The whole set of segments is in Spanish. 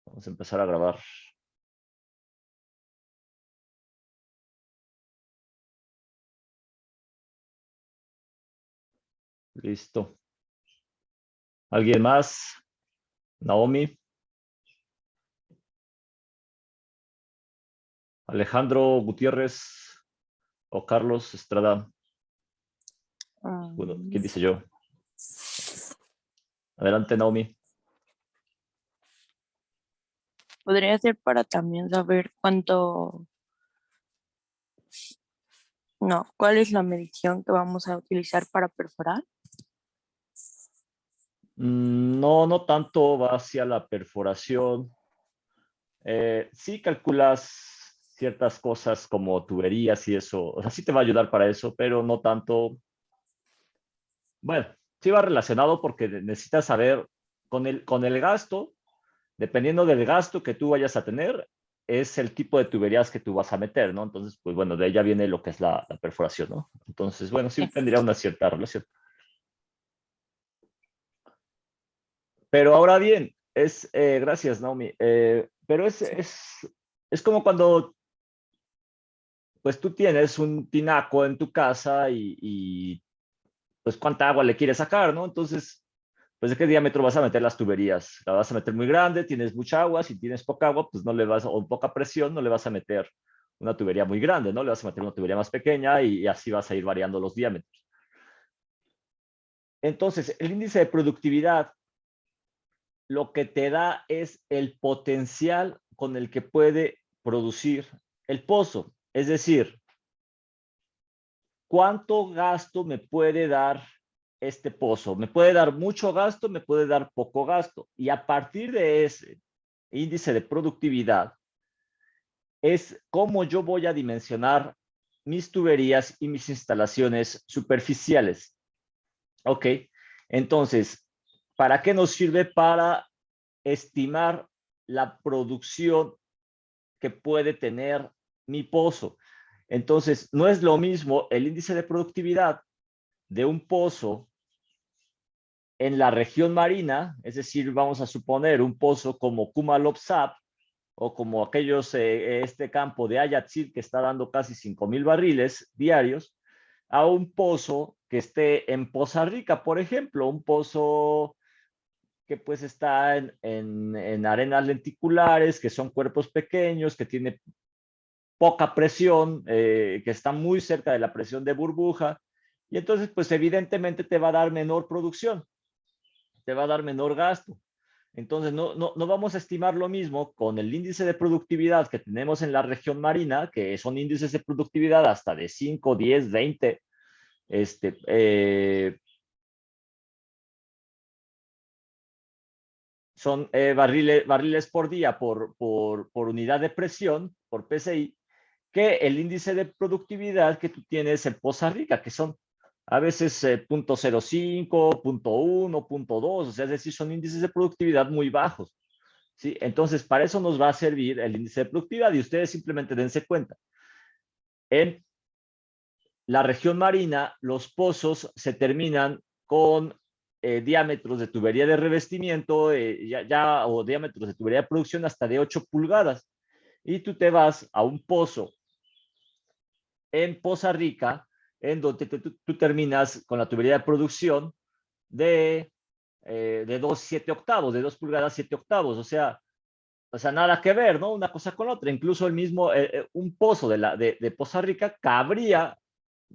Vamos a empezar a grabar. Listo. ¿Alguien más? Naomi, Alejandro Gutiérrez o Carlos Estrada. Bueno, ¿quién dice yo? Adelante, Naomi. Podría ser para también saber cuál es la medición que vamos a utilizar para perforar. No, no tanto va hacia la perforación. Sí calculas ciertas cosas como tuberías y eso. O sea, sí te va a ayudar para eso, pero no tanto. Bueno, sí va relacionado porque necesitas saber con el gasto, dependiendo del gasto que tú vayas a tener, es el tipo de tuberías que tú vas a meter, ¿no? Entonces, pues bueno, de ahí ya viene lo que es la perforación, ¿no? Entonces, bueno, sí Sí. tendría una cierta relación. Pero ahora bien, gracias, Naomi, pero es como cuando, pues tú tienes un tinaco en tu casa pues cuánta agua le quieres sacar, ¿no? Entonces, pues de qué diámetro vas a meter las tuberías. La vas a meter muy grande, tienes mucha agua, si tienes poca agua, pues no le vas, o poca presión, no le vas a meter una tubería muy grande, ¿no? Le vas a meter una tubería más pequeña y así vas a ir variando los diámetros. Entonces, el índice de productividad lo que te da es el potencial con el que puede producir el pozo. Es decir, ¿cuánto gasto me puede dar este pozo? Me puede dar mucho gasto, me puede dar poco gasto. Y a partir de ese índice de productividad, es cómo yo voy a dimensionar mis tuberías y mis instalaciones superficiales. Ok, entonces, ¿para qué nos sirve? Para estimar la producción que puede tener mi pozo. Entonces, no es lo mismo el índice de productividad de un pozo en la región marina, es decir, vamos a suponer un pozo como Kumalopsap o como este campo de Ayatzil que está dando casi 5,000 barriles diarios, a un pozo que esté en Poza Rica, por ejemplo, un pozo que pues está en arenas lenticulares, que son cuerpos pequeños, que tiene poca presión, que está muy cerca de la presión de burbuja, y entonces pues evidentemente te va a dar menor producción, te va a dar menor gasto. Entonces no vamos a estimar lo mismo con el índice de productividad que tenemos en la región marina, que son índices de productividad hasta de 5, 10, 20, este, son barriles por día por unidad de presión, por PSI, que el índice de productividad que tú tienes en Poza Rica, que son a veces 0.05, 0.1, 0.2, o sea, es decir, son índices de productividad muy bajos. ¿Sí? Entonces, para eso nos va a servir el índice de productividad y ustedes simplemente dense cuenta. En la región marina, los pozos se terminan con diámetros de tubería de revestimiento o diámetros de tubería de producción hasta de 8 pulgadas. Y tú te vas a un pozo en Poza Rica, en donde tú terminas con la tubería de producción de 2, 7 octavos, de 2 pulgadas, 7 octavos. O sea, nada que ver, ¿no? Una cosa con otra. Incluso el mismo, un pozo de Poza Rica cabría,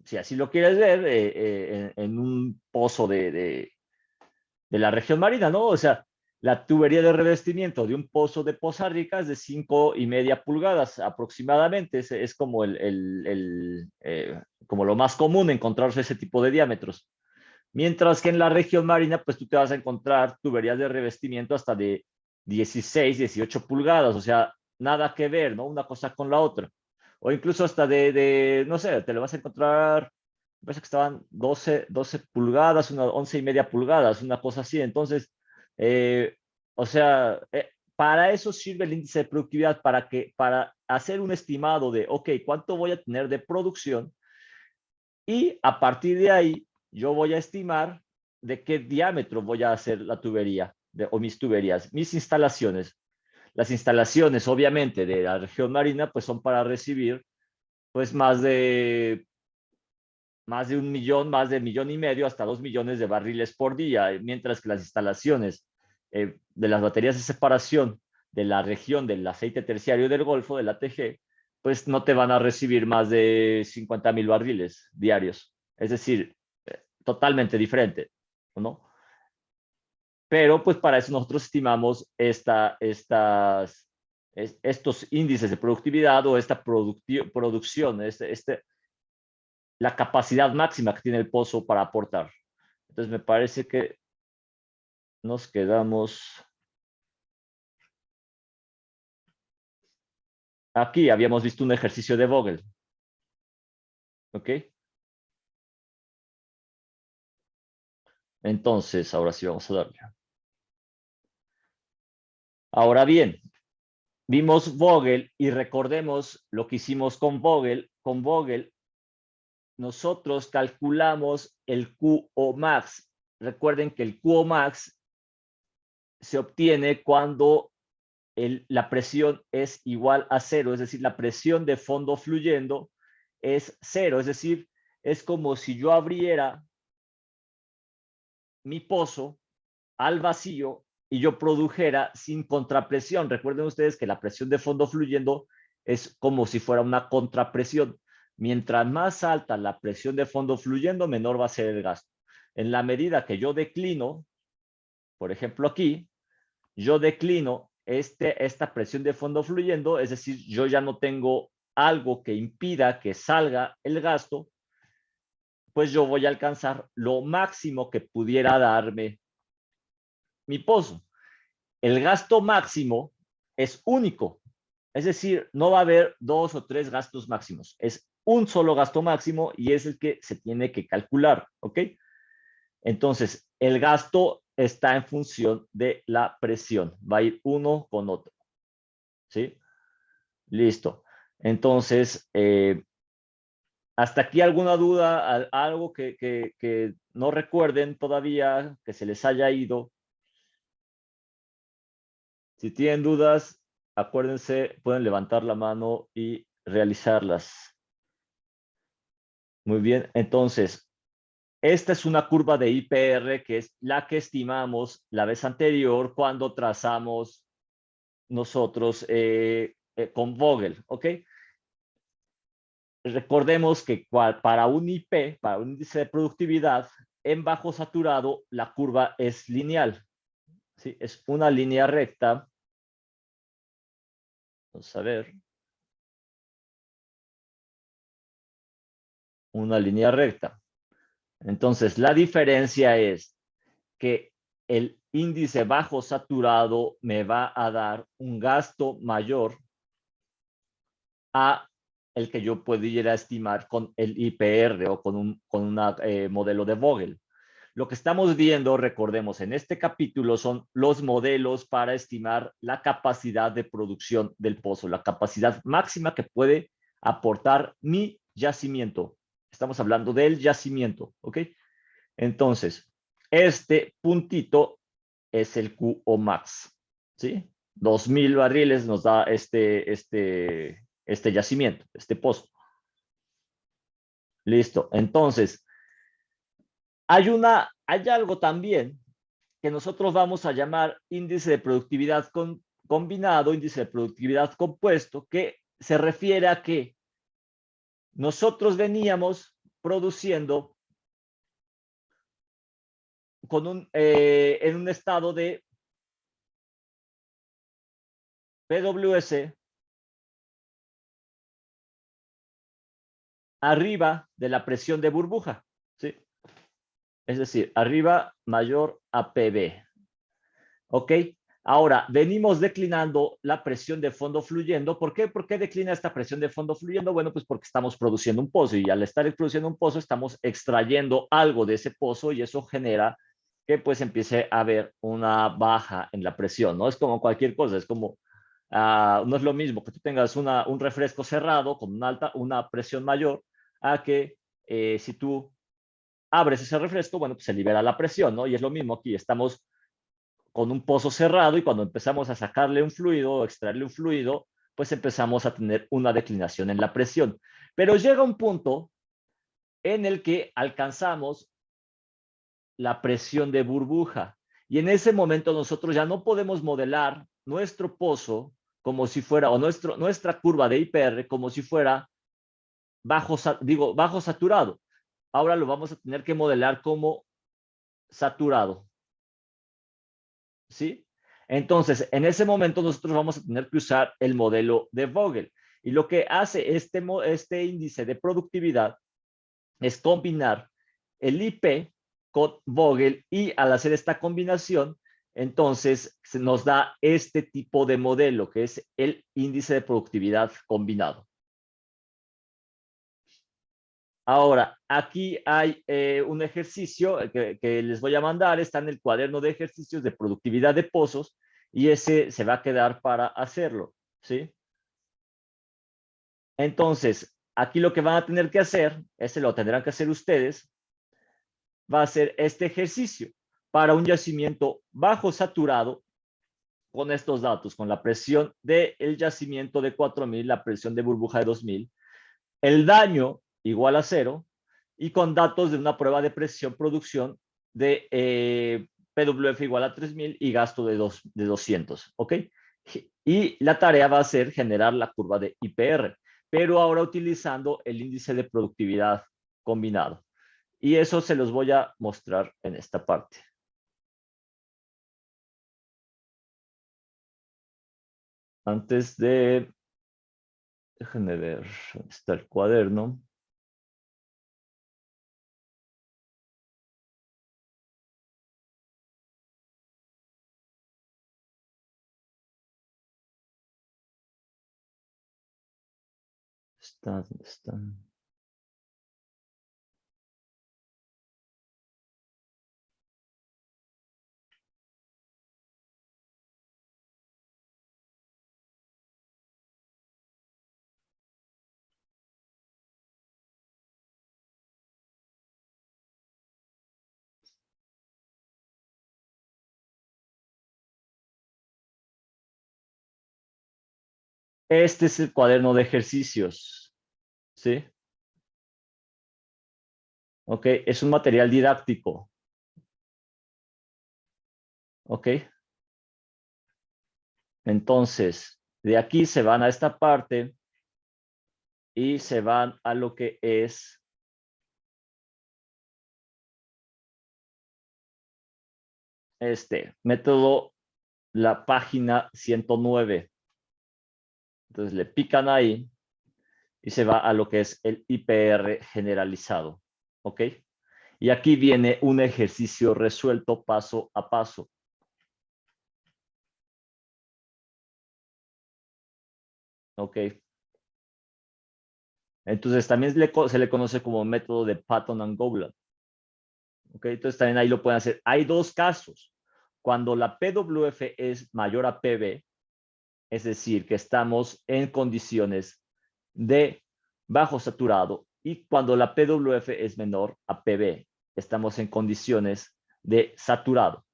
si así lo quieres ver, en un pozo de la región marina, ¿no? O sea, la tubería de revestimiento de un pozo de Poza Rica es de 5,5 pulgadas aproximadamente. Es como como lo más común encontrarse ese tipo de diámetros. Mientras que en la región marina, pues tú te vas a encontrar tuberías de revestimiento hasta de 16, 18 pulgadas, o sea, nada que ver, ¿no? Una cosa con la otra. O incluso hasta no sé, te lo vas a encontrar, parece que estaban 12 pulgadas, 11,5 pulgadas, una cosa así. Entonces, eh, o sea, para eso sirve el índice de productividad, para hacer un estimado de, ok, ¿cuánto voy a tener de producción? Y a partir de ahí, yo voy a estimar de qué diámetro voy a hacer la tubería o mis tuberías, mis instalaciones. Las instalaciones, obviamente, de la región marina, pues son para recibir, pues más de 1 millón, más de 1,5 millones hasta 2 millones de barriles por día, mientras que las instalaciones de las baterías de separación de la región del aceite terciario del Golfo, del ATG, pues no te van a recibir más de 50,000 barriles diarios. Es decir, totalmente diferente, ¿no? Pero pues para eso nosotros estimamos estos índices de productividad o esta producción, la capacidad máxima que tiene el pozo para aportar. Entonces me parece que nos quedamos aquí. Habíamos visto un ejercicio de Vogel. ¿Ok? Entonces, ahora sí vamos a darle. Ahora bien, vimos Vogel y recordemos lo que hicimos con Vogel. Con Vogel, nosotros calculamos el QO max. Recuerden que el QO max se obtiene cuando la presión es igual a cero, es decir, la presión de fondo fluyendo es cero, es decir, es como si yo abriera mi pozo al vacío y yo produjera sin contrapresión. Recuerden ustedes que la presión de fondo fluyendo es como si fuera una contrapresión. Mientras más alta la presión de fondo fluyendo, menor va a ser el gasto. En la medida que yo declino, por ejemplo aquí, yo declino esta presión de fondo fluyendo, es decir, yo ya no tengo algo que impida que salga el gasto, pues yo voy a alcanzar lo máximo que pudiera darme mi pozo. El gasto máximo es único, es decir, no va a haber 2 o 3 gastos máximos, es un solo gasto máximo y es el que se tiene que calcular, ¿ok? Entonces, el gasto está en función de la presión, va a ir uno con otro, ¿sí? Listo. Entonces, hasta aquí alguna duda, algo que no recuerden todavía, que se les haya ido. Si tienen dudas, acuérdense, pueden levantar la mano y realizarlas. Muy bien, entonces, esta es una curva de IPR que es la que estimamos la vez anterior cuando trazamos nosotros con Vogel, ¿ok? Recordemos que para un IP, para un índice de productividad, en bajo saturado, la curva es lineal, ¿sí? Es una línea recta. Vamos a ver. Una línea recta. Entonces, la diferencia es que el índice bajo saturado me va a dar un gasto mayor a el que yo pudiera estimar con el IPR o con un modelo de Vogel. Lo que estamos viendo, recordemos, en este capítulo son los modelos para estimar la capacidad de producción del pozo, la capacidad máxima que puede aportar mi yacimiento. Estamos hablando del yacimiento, ¿ok? Entonces, este puntito es el QO max, ¿sí? 2,000 barriles nos da este yacimiento, este pozo. Listo. Entonces, hay algo también que nosotros vamos a llamar índice de productividad combinado, índice de productividad compuesto, que se refiere a que nosotros veníamos produciendo en un estado de PWS arriba de la presión de burbuja, ¿sí? Es decir, arriba mayor a PB. ¿Ok? Ahora, venimos declinando la presión de fondo fluyendo. ¿Por qué? ¿Por qué declina esta presión de fondo fluyendo? Bueno, pues porque estamos produciendo un pozo y al estar produciendo un pozo estamos extrayendo algo de ese pozo y eso genera que pues empiece a haber una baja en la presión, ¿no? Es como cualquier cosa, es como, no es lo mismo que tú tengas un refresco cerrado con una presión mayor a que si tú abres ese refresco, bueno, pues se libera la presión, ¿no? Y es lo mismo aquí, estamos con un pozo cerrado y cuando empezamos a sacarle un fluido o extraerle un fluido, pues empezamos a tener una declinación en la presión. Pero llega un punto en el que alcanzamos la presión de burbuja. Y en ese momento nosotros ya no podemos modelar nuestro pozo como si fuera, o nuestra curva de IPR como si fuera bajo saturado. Ahora lo vamos a tener que modelar como saturado. ¿Sí? Entonces, en ese momento nosotros vamos a tener que usar el modelo de Vogel. Y lo que hace este índice de productividad es combinar el IP con Vogel y al hacer esta combinación, entonces se nos da este tipo de modelo que es el índice de productividad combinado. Ahora, aquí hay un ejercicio que les voy a mandar, está en el cuaderno de ejercicios de productividad de pozos y ese se va a quedar para hacerlo, ¿sí? Entonces, aquí lo que van a tener que hacer, ese lo tendrán que hacer ustedes, va a ser este ejercicio para un yacimiento bajo saturado con estos datos, con la presión del yacimiento de 4000, la presión de burbuja de 2000, el daño igual a 0 y con datos de una prueba de presión producción de PWF igual a 3000 y gasto de 200, ¿ok? Y la tarea va a ser generar la curva de IPR, pero ahora utilizando el índice de productividad combinado. Y eso se los voy a mostrar en esta parte. Antes de, déjenme ver, ¿dónde está el cuaderno? ¿Dónde está? Este es el cuaderno de ejercicios, ¿sí? Ok, es un material didáctico, ok. Entonces, de aquí se van a esta parte y se van a lo que es este método, la página 109. Entonces le pican ahí y se va a lo que es el IPR generalizado, ¿ok? Y aquí viene un ejercicio resuelto paso a paso. ¿Ok? Entonces también se le conoce como método de Patton and Gowland. ¿Ok? Entonces también ahí lo pueden hacer. Hay dos casos. Cuando la PWF es mayor a PB, es decir, que estamos en condiciones de bajo saturado, y cuando la PWF es menor a PB, estamos en condiciones de saturado.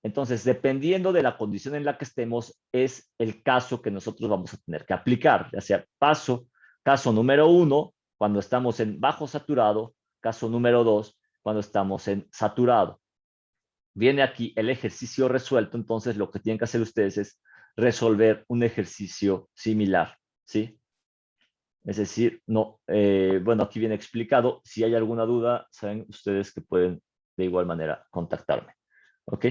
Entonces, dependiendo de la condición en la que estemos, es el caso que nosotros vamos a tener que aplicar, ya sea caso número 1, cuando estamos en bajo saturado, caso número 2, cuando estamos en saturado. Viene aquí el ejercicio resuelto, entonces lo que tienen que hacer ustedes es resolver un ejercicio similar, ¿sí? Es decir, no, bueno, aquí viene explicado. Si hay alguna duda, saben ustedes que pueden de igual manera contactarme. ¿Ok?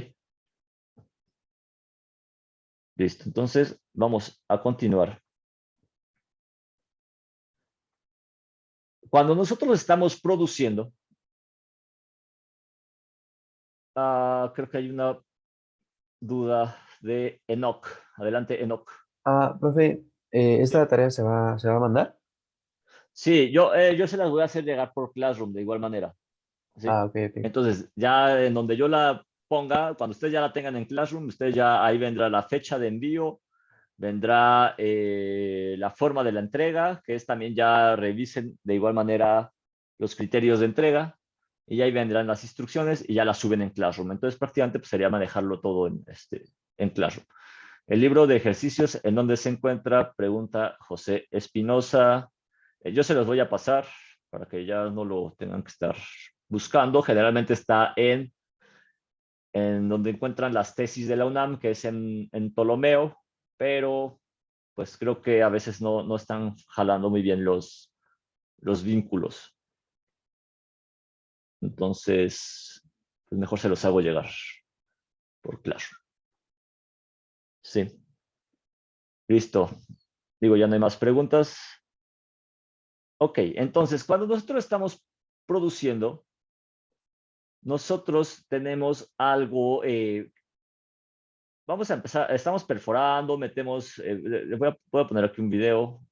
Listo. Entonces, vamos a continuar. Cuando nosotros estamos produciendo, creo que hay una duda de Enoch. Adelante, Enoch. Profe, Sí, ¿esta tarea se va a mandar? sí, yo se las voy a hacer llegar por Classroom de igual manera. ¿Sí? Ok, ok. Entonces, ya en donde yo la ponga, cuando ustedes ya la tengan en Classroom, ustedes ya ahí vendrá la fecha de envío, vendrá la forma de la entrega, que es también ya revisen de igual manera los criterios de entrega, y ahí vendrán las instrucciones y ya las suben en Classroom. Entonces prácticamente pues, sería manejarlo todo en Classroom. El libro de ejercicios, ¿en dónde se encuentra? Pregunta José Espinosa. Yo se los voy a pasar para que ya no lo tengan que estar buscando. Generalmente está en donde encuentran las tesis de la UNAM, que es en Ptolomeo, pero pues creo que a veces no están jalando muy bien los vínculos. Entonces, pues mejor se los hago llegar por Clash. Sí, listo. Digo, ya no hay más preguntas. Ok, entonces, cuando nosotros estamos produciendo, nosotros tenemos algo, vamos a empezar, estamos perforando, metemos, voy a poner aquí un video.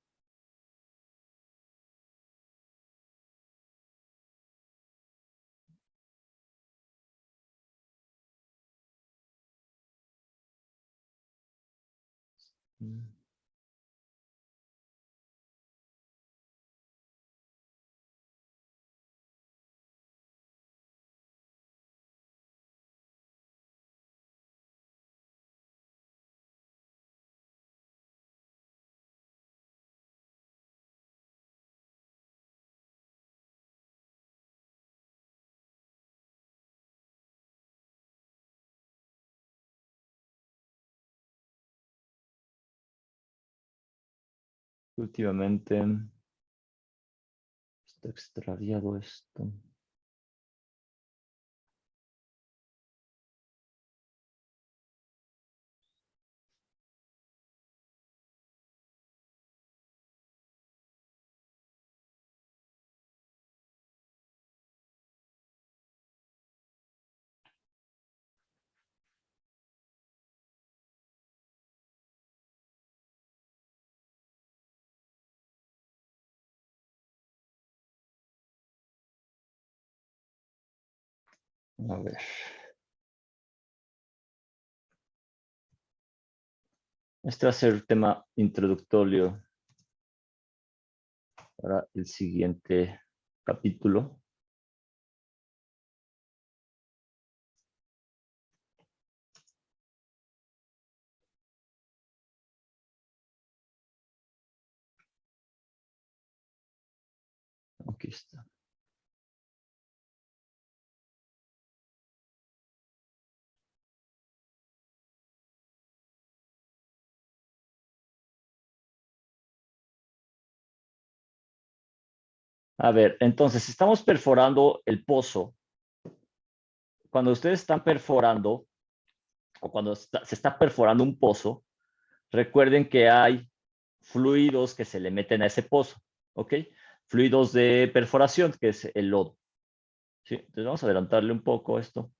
Últimamente está extraviado esto. A ver. Este va a ser el tema introductorio para el siguiente capítulo. Aquí está. A ver, entonces estamos perforando el pozo. Cuando ustedes están perforando o cuando se está perforando un pozo, recuerden que hay fluidos que se le meten a ese pozo, ¿ok? Fluidos de perforación, que es el lodo. ¿Sí? Entonces vamos a adelantarle un poco esto.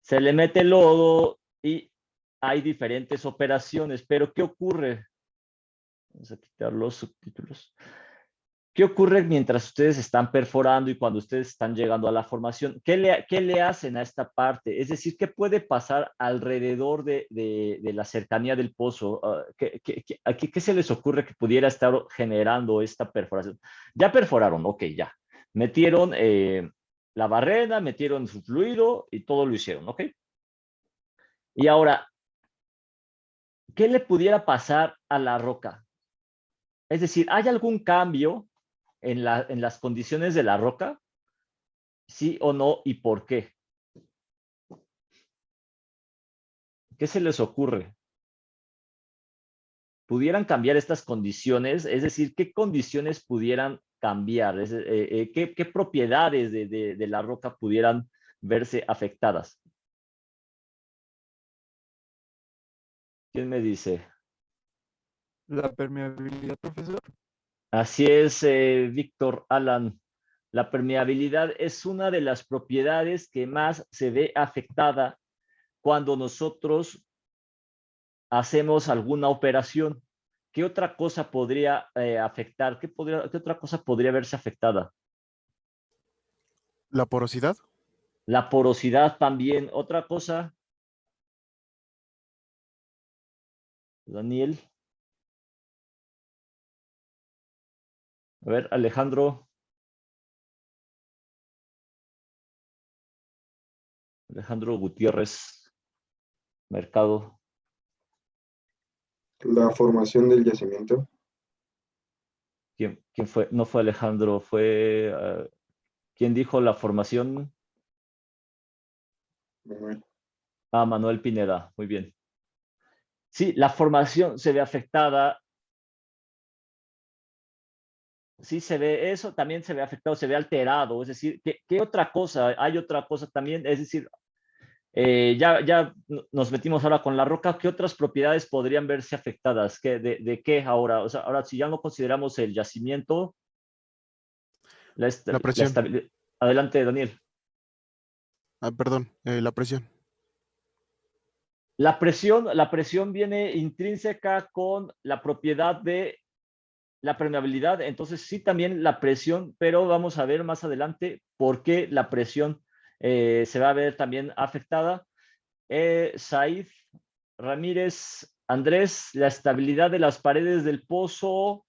Se le mete el lodo y hay diferentes operaciones, pero ¿qué ocurre? Vamos a quitar los subtítulos. ¿Qué ocurre mientras ustedes están perforando y cuando ustedes están llegando a la formación? ¿Qué le hacen a esta parte? Es decir, ¿qué puede pasar alrededor de la cercanía del pozo? ¿Qué se les ocurre que pudiera estar generando esta perforación? Ya perforaron, ok, ya. Metieron la barrena, metieron su fluido y todo lo hicieron, ok. Y ahora, ¿qué le pudiera pasar a la roca? Es decir, ¿hay algún cambio en las condiciones de la roca? ¿Sí o no? ¿Y por qué? ¿Qué se les ocurre? ¿Pudieran cambiar estas condiciones? Es decir, ¿qué condiciones pudieran cambiar? ¿Qué propiedades de la roca pudieran verse afectadas? ¿Quién me dice? La permeabilidad, profesor. Así es, Víctor Alan. La permeabilidad es una de las propiedades que más se ve afectada cuando nosotros hacemos alguna operación. ¿Qué otra cosa podría afectar? ¿Qué otra cosa podría verse afectada? La porosidad. La porosidad también. Otra cosa, Daniel. A ver, Alejandro. Alejandro Gutiérrez Mercado. La formación del yacimiento. ¿Quién fue? No fue Alejandro, fue... ¿quién dijo la formación? Manuel. Ah, Manuel Pineda, muy bien. Sí, la formación se ve afectada. Sí, se ve eso, también se ve afectado, se ve alterado. Es decir, ¿qué otra cosa? Hay otra cosa también, es decir, ya nos metimos ahora con la roca. ¿Qué otras propiedades podrían verse afectadas? ¿De qué ahora? O sea, ahora, si ya no consideramos el yacimiento, La la presión. estabilidad. Adelante, Daniel. Ah, perdón, la presión. La presión viene intrínseca con la propiedad de la permeabilidad. Entonces, sí, también la presión, pero vamos a ver más adelante por qué la presión se va a ver también afectada. Said Ramírez, Andrés, la estabilidad de las paredes del pozo.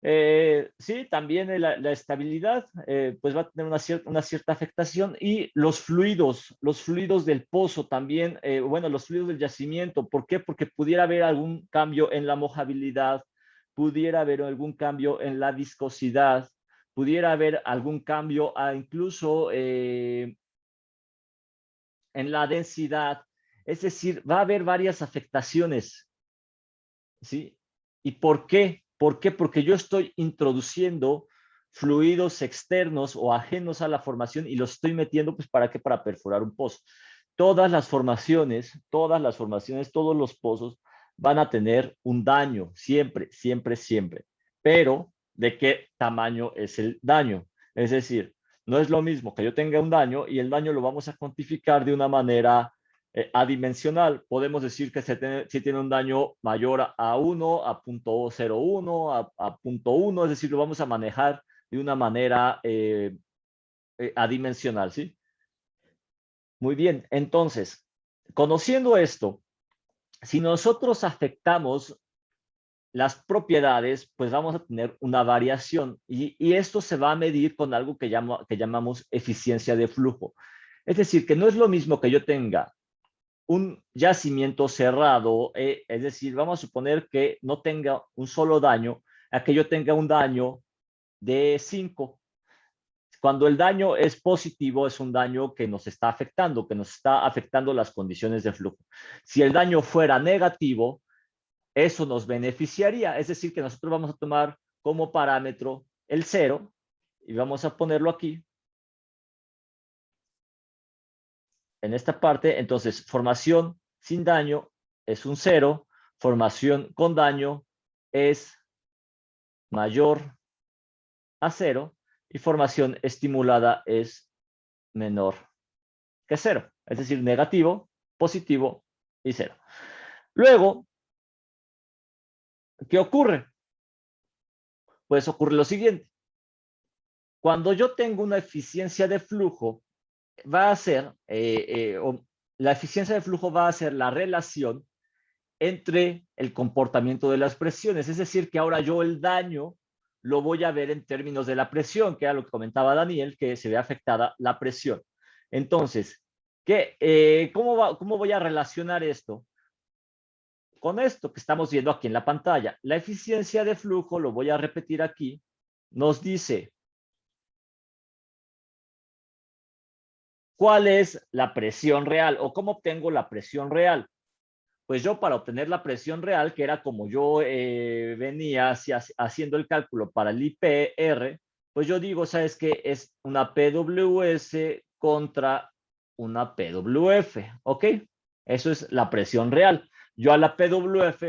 Sí, también la estabilidad pues va a tener una cierta afectación, y los fluidos del pozo también, bueno, los fluidos del yacimiento. ¿Por qué? Porque pudiera haber algún cambio en la mojabilidad, pudiera haber algún cambio en la viscosidad, pudiera haber algún cambio incluso en la densidad. Es decir, va a haber varias afectaciones, ¿sí? ¿Y por qué? ¿Por qué? Porque yo estoy introduciendo fluidos externos o ajenos a la formación y los estoy metiendo, pues, ¿para qué? Para perforar un pozo. Todas las formaciones, todos los pozos van a tener un daño, siempre, siempre, siempre. Pero, ¿de qué tamaño es el daño? Es decir, no es lo mismo que yo tenga un daño, y el daño lo vamos a cuantificar de una manera adimensional. Podemos decir que si tiene un daño mayor a 1, a 0.01, a 0.1, es decir, lo vamos a manejar de una manera adimensional, ¿sí? Muy bien, entonces, conociendo esto, si nosotros afectamos las propiedades, pues vamos a tener una variación, y esto se va a medir con algo que llamamos eficiencia de flujo. Es decir, que no es lo mismo que yo tenga un yacimiento cerrado, es decir, vamos a suponer que no tenga un solo daño, a que yo tenga un daño de 5. Cuando el daño es positivo, es un daño que nos está afectando las condiciones de flujo. Si el daño fuera negativo, eso nos beneficiaría. Es decir, que nosotros vamos a tomar como parámetro el 0 y vamos a ponerlo aquí, en esta parte. Entonces, formación sin daño es un 0, formación con daño es mayor a 0, y formación estimulada es menor que 0, es decir, negativo, positivo y 0. Luego, ¿qué ocurre? Pues ocurre lo siguiente. Cuando yo tengo una eficiencia de flujo, va a ser, la eficiencia de flujo va a ser la relación entre el comportamiento de las presiones. Es decir, que ahora yo el daño lo voy a ver en términos de la presión, que era lo que comentaba Daniel, que se ve afectada la presión. Entonces, ¿cómo voy a relacionar esto con esto que estamos viendo aquí en la pantalla? La eficiencia de flujo, lo voy a repetir aquí, nos dice cuál es la presión real, o cómo obtengo la presión real. Pues yo, para obtener la presión real, que era como yo venía haciendo el cálculo para el IPR, pues yo digo, ¿sabes qué? Es una PWS contra una PWF, ¿ok? Eso es la presión real. Yo a la PWF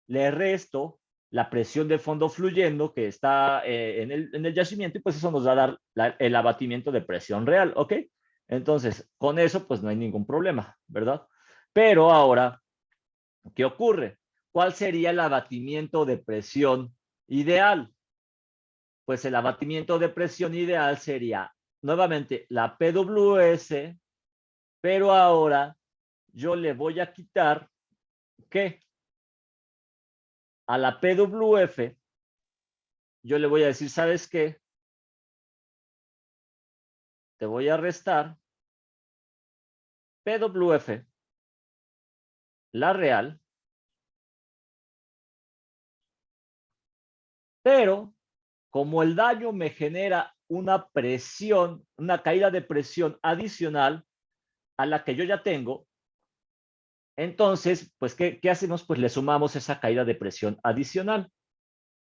le resto la presión de fondo fluyendo que está en el yacimiento, y pues eso nos va a dar el abatimiento de presión real, ¿ok? Entonces, con eso pues no hay ningún problema, ¿verdad? Pero ahora, ¿qué ocurre? ¿Cuál sería el abatimiento de presión ideal? Pues el abatimiento de presión ideal sería nuevamente la PWS, pero ahora yo le voy a quitar, ¿qué? A la PWF, yo le voy a decir, ¿sabes qué? Te voy a restar PWF, la real, pero como el daño me genera una presión, una caída de presión adicional a la que yo ya tengo, entonces, pues, ¿qué hacemos? Pues le sumamos esa caída de presión adicional.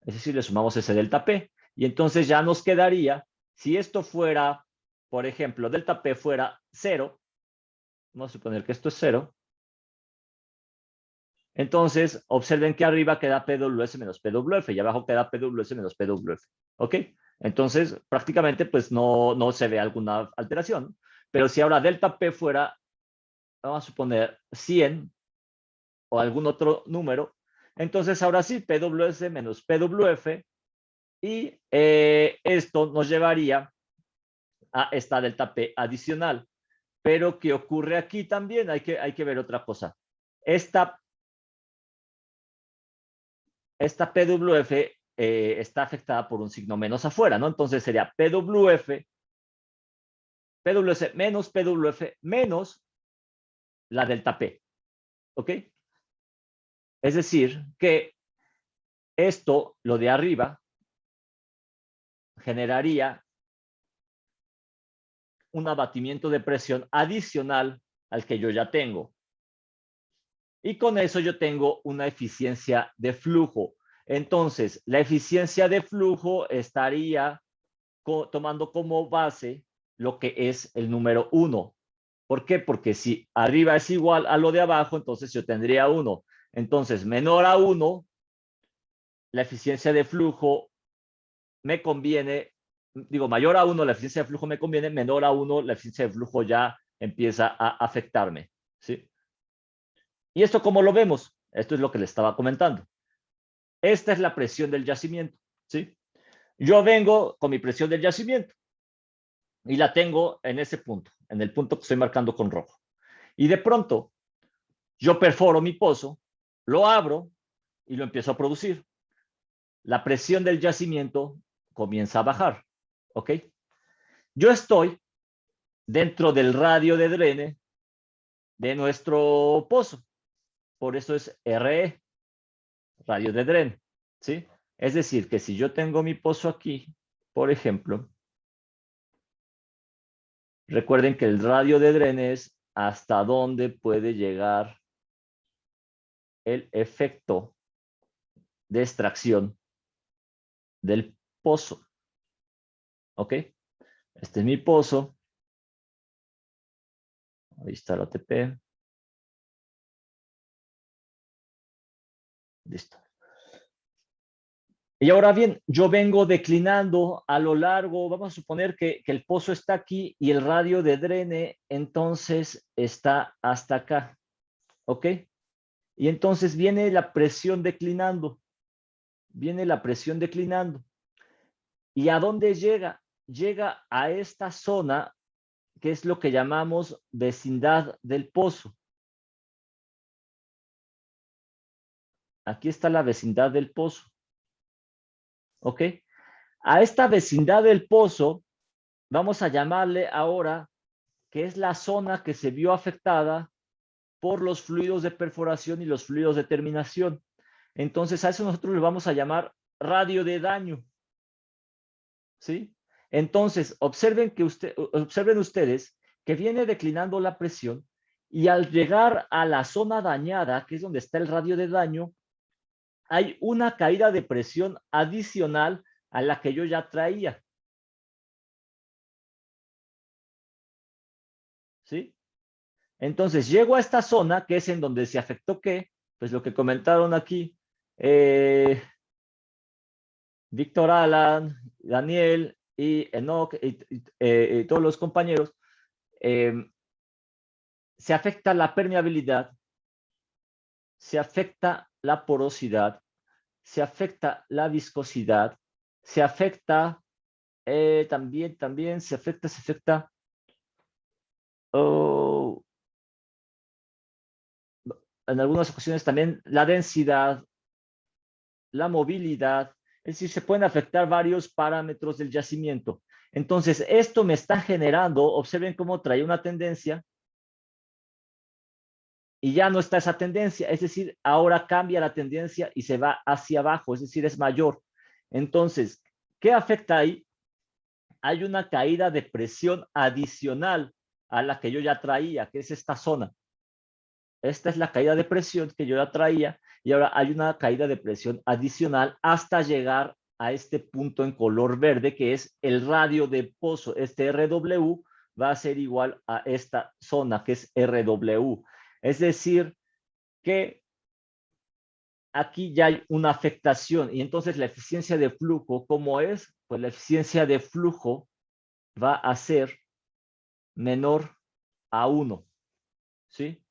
Es decir, le sumamos ese delta P. Y entonces ya nos quedaría, si esto fuera, por ejemplo, delta P fuera 0, vamos a suponer que esto es 0, entonces observen que arriba queda PWS menos PWF y abajo queda PWS menos PWF. ¿Ok? Entonces, prácticamente, pues no se ve alguna alteración. Pero si ahora delta P fuera, vamos a suponer 100 o algún otro número, entonces ahora sí, PWS menos PWF, y esto nos llevaría a esta delta P adicional. Pero ¿qué ocurre aquí también? Hay que ver otra cosa. Esta PWF está afectada por un signo menos afuera, ¿no? Entonces sería PWS menos PWF menos la delta P. ¿Ok? Es decir, que esto, lo de arriba, generaría un abatimiento de presión adicional al que yo ya tengo. Y con eso yo tengo una eficiencia de flujo. Entonces, la eficiencia de flujo estaría tomando como base lo que es el número 1. ¿Por qué? Porque si arriba es igual a lo de abajo, entonces yo tendría 1. Entonces, menor a 1, la eficiencia de flujo me conviene, digo, mayor a 1, la eficiencia de flujo me conviene, menor a 1, la eficiencia de flujo ya empieza a afectarme. ¿Sí? ¿Y esto cómo lo vemos? Esto es lo que les estaba comentando. Esta es la presión del yacimiento. ¿Sí? Yo vengo con mi presión del yacimiento y la tengo en ese punto, en el punto que estoy marcando con rojo. Y de pronto, yo perforo mi pozo, lo abro y lo empiezo a producir. La presión del yacimiento comienza a bajar. ¿Ok? Yo estoy dentro del radio de drene de nuestro pozo. Por eso es RE, radio de drene. ¿Sí? Es decir, que si yo tengo mi pozo aquí, por ejemplo, recuerden que el radio de drene es hasta dónde puede llegar el efecto de extracción del pozo. ¿Ok? Este es mi pozo. Ahí está la ATP. Listo. Y ahora bien, yo vengo declinando a lo largo, vamos a suponer que el pozo está aquí y el radio de drene entonces está hasta acá. ¿Ok? Y entonces viene la presión declinando. Viene la presión declinando. ¿Y a dónde llega? Llega a esta zona que es lo que llamamos vecindad del pozo. Aquí está la vecindad del pozo. ¿Ok? A esta vecindad del pozo vamos a llamarle ahora que es la zona que se vio afectada por los fluidos de perforación y los fluidos de terminación. Entonces a eso nosotros le vamos a llamar radio de daño. ¿Sí? Entonces observen ustedes que viene declinando la presión y al llegar a la zona dañada, que es donde está el radio de daño, hay una caída de presión adicional a la que yo ya traía. ¿Sí? Entonces llego a esta zona, que es en donde se afectó ¿qué? Pues lo que comentaron aquí, Víctor Alan, Daniel y Enoch y todos los compañeros, se afecta la permeabilidad, se afecta la porosidad, se afecta la viscosidad, se afecta también se afecta oh, en algunas ocasiones también la densidad, la movilidad, es decir, se pueden afectar varios parámetros del yacimiento. Entonces, esto me está generando, observen cómo trae una tendencia, y ya no está esa tendencia, es decir, ahora cambia la tendencia y se va hacia abajo, es decir, es mayor. Entonces, ¿qué afecta ahí? Hay una caída de presión adicional a la que yo ya traía, que es esta zona. Esta es la caída de presión que yo ya traía y ahora hay una caída de presión adicional hasta llegar a este punto en color verde que es el radio de pozo. Este RW va a ser igual a esta zona que es RW. Es decir, que aquí ya hay una afectación y entonces la eficiencia de flujo, ¿cómo es? Pues la eficiencia de flujo va a ser menor a 1, ¿sí?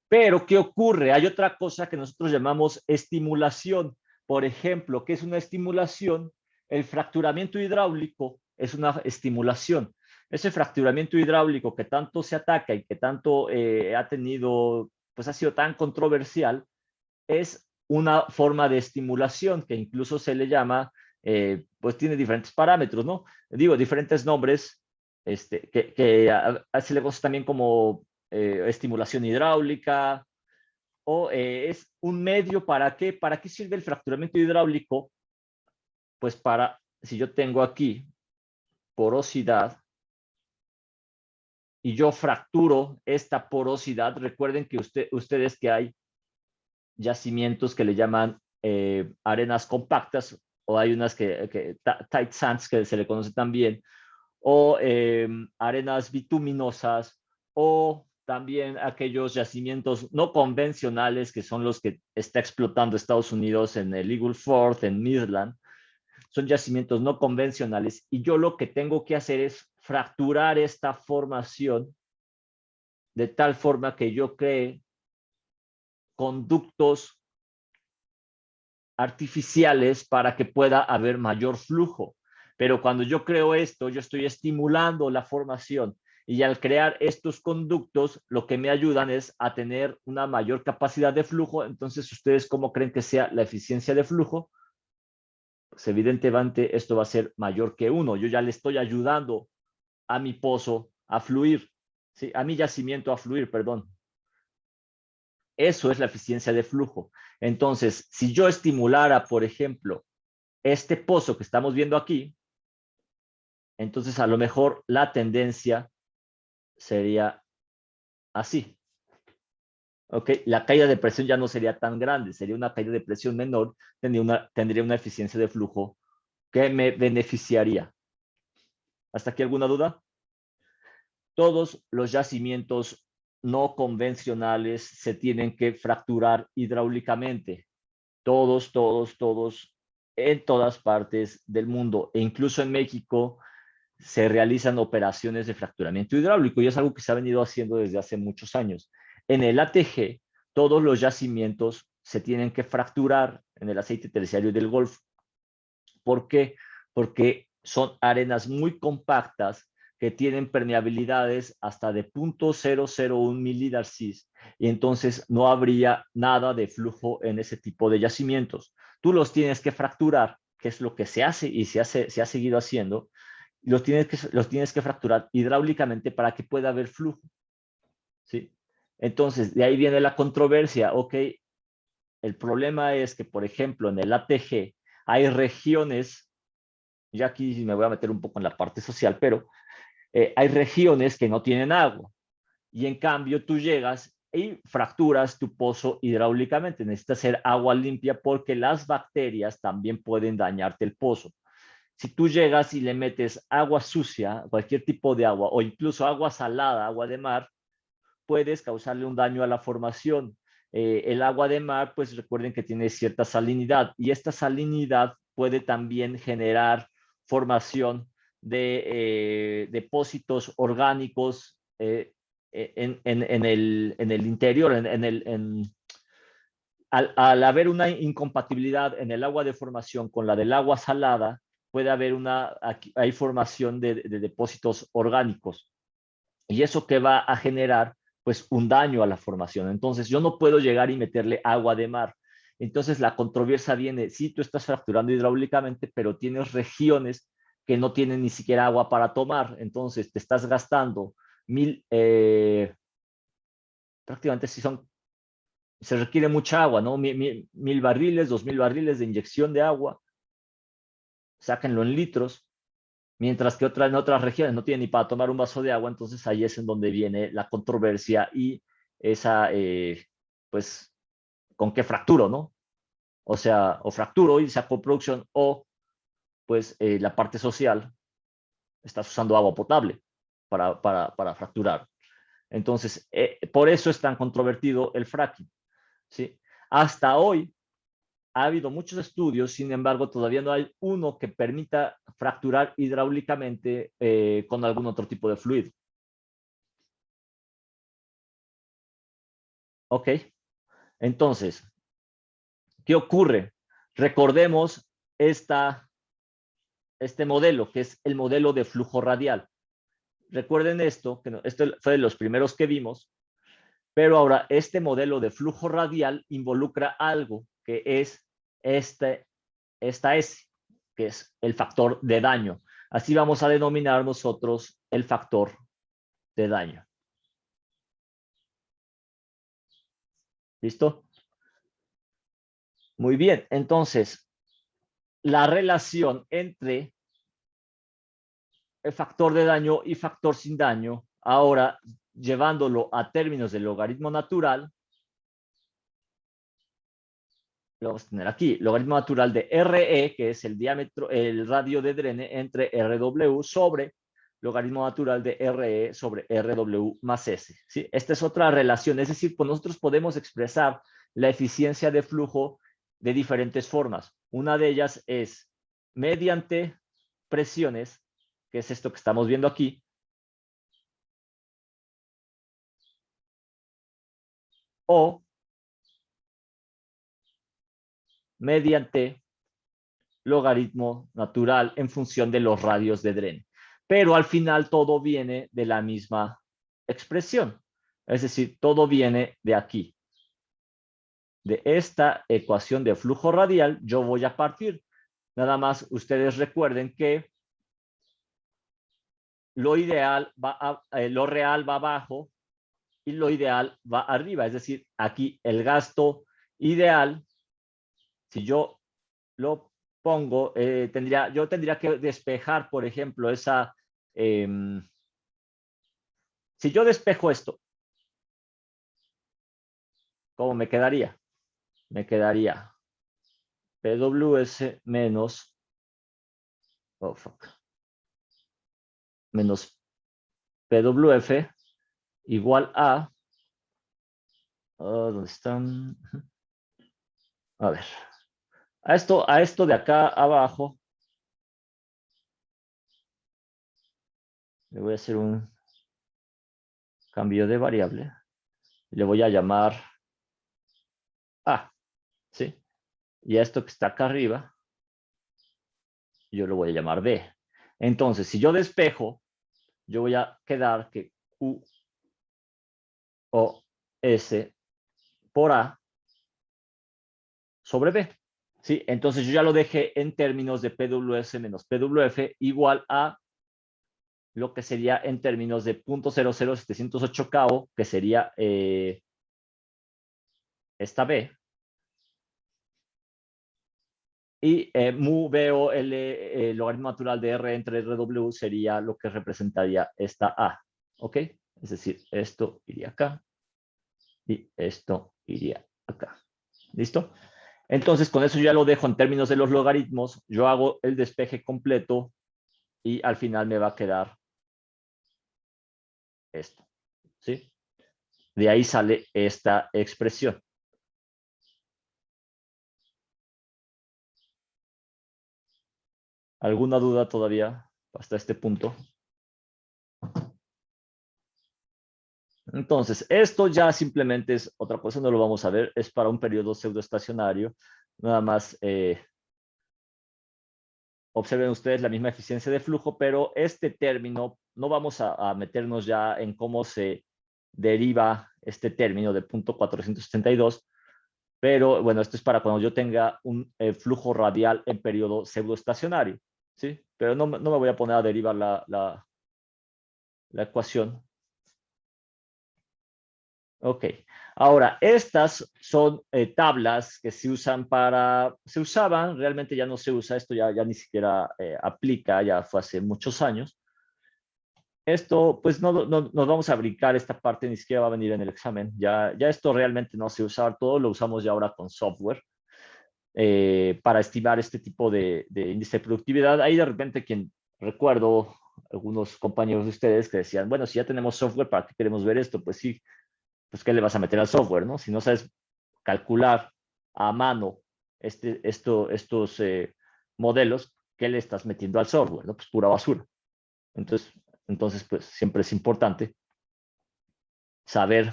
Pero, ¿qué ocurre? Hay otra cosa que nosotros llamamos estimulación. Por ejemplo, ¿qué es una estimulación? El fracturamiento hidráulico es una estimulación. Ese fracturamiento hidráulico que tanto se ataca y que tanto ha tenido, pues ha sido tan controversial, es una forma de estimulación que incluso se le llama, pues tiene diferentes parámetros, ¿no? Digo, diferentes nombres, que se le conoce también como estimulación hidráulica, o es un medio ¿para qué? ¿Para qué sirve el fracturamiento hidráulico? Pues para, si yo tengo aquí porosidad y yo fracturo esta porosidad, recuerden que ustedes que hay yacimientos que le llaman arenas compactas, o hay unas que tight sands, que se le conoce también, o arenas bituminosas, o también aquellos yacimientos no convencionales que son los que está explotando Estados Unidos en el Eagle Ford, en Midland. Son yacimientos no convencionales y yo lo que tengo que hacer es fracturar esta formación de tal forma que yo cree conductos artificiales para que pueda haber mayor flujo. Pero cuando yo creo esto, yo estoy estimulando la formación y al crear estos conductos, lo que me ayudan es a tener una mayor capacidad de flujo. Entonces, ¿ustedes cómo creen que sea la eficiencia de flujo? Pues evidentemente esto va a ser mayor que 1. Yo ya le estoy ayudando a mi pozo a fluir, ¿sí? A mi yacimiento a fluir, perdón. Eso es la eficiencia de flujo. Entonces, si yo estimulara, por ejemplo, este pozo que estamos viendo aquí, entonces a lo mejor la tendencia sería así. ¿Ok? La caída de presión ya no sería tan grande, sería una caída de presión menor, tendría una eficiencia de flujo que me beneficiaría. ¿Hasta aquí alguna duda? Todos los yacimientos no convencionales se tienen que fracturar hidráulicamente. Todos, en todas partes del mundo, e incluso en México se realizan operaciones de fracturamiento hidráulico y es algo que se ha venido haciendo desde hace muchos años. En el ATG, todos los yacimientos se tienen que fracturar en el aceite terciario del Golfo. ¿Por qué? Porque son arenas muy compactas que tienen permeabilidades hasta de 0.001 milidarcis y entonces no habría nada de flujo en ese tipo de yacimientos. Tú los tienes que fracturar, que es lo que se hace y se ha seguido haciendo. Los tienes que fracturar hidráulicamente para que pueda haber flujo, ¿sí? Entonces, de ahí viene la controversia. Ok, el problema es que, por ejemplo, en el ATG hay regiones, ya aquí me voy a meter un poco en la parte social, pero hay regiones que no tienen agua y en cambio tú llegas y fracturas tu pozo hidráulicamente. Necesitas hacer agua limpia porque las bacterias también pueden dañarte el pozo. Si tú llegas y le metes agua sucia, cualquier tipo de agua, o incluso agua salada, agua de mar, puedes causarle un daño a la formación. El agua de mar, pues recuerden que tiene cierta salinidad y esta salinidad puede también generar formación de depósitos orgánicos en el interior, al haber una incompatibilidad en el agua de formación con la del agua salada, puede haber hay formación de depósitos orgánicos. ¿Y eso qué va a generar? Pues un daño a la formación. Entonces yo no puedo llegar y meterle agua de mar. Entonces la controversia viene, sí, tú estás fracturando hidráulicamente, pero tienes regiones que no tienen ni siquiera agua para tomar. Entonces te estás gastando prácticamente sí son se requiere mucha agua, ¿no? 1000 barriles, 2000 barriles de inyección de agua, sáquenlo en litros, mientras que en otras regiones no tienen ni para tomar un vaso de agua, entonces ahí es en donde viene la controversia y esa, pues, ¿con qué fracturo, no? O sea, o fracturo y saco producción, o pues la parte social, estás usando agua potable para fracturar. Entonces, por eso es tan controvertido el fracking, ¿sí? Hasta hoy ha habido muchos estudios, sin embargo, todavía no hay uno que permita fracturar hidráulicamente con algún otro tipo de fluido. ¿Ok? Entonces, ¿qué ocurre? Recordemos este modelo, que es el modelo de flujo radial. Recuerden esto, que esto fue de los primeros que vimos, pero ahora este modelo de flujo radial involucra algo que es esta S, que es el factor de daño. Así vamos a denominar nosotros el factor de daño. ¿Listo? Muy bien, entonces, la relación entre el factor de daño y factor sin daño, ahora llevándolo a términos del logaritmo natural, lo vamos a tener aquí, logaritmo natural de RE, que es el diámetro, el radio de drene entre RW sobre logaritmo natural de RE sobre RW más S. ¿Sí? Esta es otra relación, es decir, pues nosotros podemos expresar la eficiencia de flujo de diferentes formas. Una de ellas es mediante presiones, que es esto que estamos viendo aquí, o mediante logaritmo natural en función de los radios de drene. Pero al final todo viene de la misma expresión. Es decir, todo viene de aquí. De esta ecuación de flujo radial, yo voy a partir. Nada más ustedes recuerden que lo ideal lo real va abajo y lo ideal va arriba. Es decir, aquí el gasto ideal, si yo lo pongo, yo tendría que despejar, por ejemplo, si yo despejo esto, ¿cómo me quedaría? Me quedaría PWS menos, menos PWF igual a, ¿dónde están? A ver, a esto de acá abajo, le voy a hacer un cambio de variable. Le voy a llamar A, ¿sí? Y a esto que está acá arriba, yo lo voy a llamar B. Entonces, si yo despejo, yo voy a quedar que Q o S por A sobre B. ¿Sí? Entonces yo ya lo dejé en términos de PWS menos PWF igual a lo que sería en términos de 0.00708 KO, que sería esta B. Y mu B o L, el logaritmo natural de R entre RW sería lo que representaría esta A. ¿Ok? Es decir, esto iría acá y esto iría acá. ¿Listo? Entonces, con eso ya lo dejo en términos de los logaritmos. Yo hago el despeje completo y al final me va a quedar esto. ¿Sí? De ahí sale esta expresión. ¿Alguna duda todavía hasta este punto? Entonces, esto ya simplemente es otra cosa, no lo vamos a ver, es para un periodo pseudoestacionario. Nada más observen ustedes la misma eficiencia de flujo, pero este término, no vamos a meternos ya en cómo se deriva este término de 0.472, pero bueno, esto es para cuando yo tenga un flujo radial en periodo pseudoestacionario, ¿sí? Pero no me voy a poner a derivar la ecuación. Ok. Ahora, estas son tablas que se usaban, realmente ya no se usa, esto ya ni siquiera aplica, ya fue hace muchos años. Esto, pues no nos vamos a brincar esta parte, ni siquiera va a venir en el examen. Ya esto realmente no se usa, todo lo usamos ya ahora con software para estimar este tipo de índice de productividad. Ahí de repente recuerdo algunos compañeros de ustedes que decían, bueno, si ya tenemos software, ¿para qué queremos ver esto? Pues sí, pues ¿qué le vas a meter al software, no? Si no sabes calcular a mano estos modelos, ¿qué le estás metiendo al software? ¿No? Pues pura basura. Entonces, pues siempre es importante saber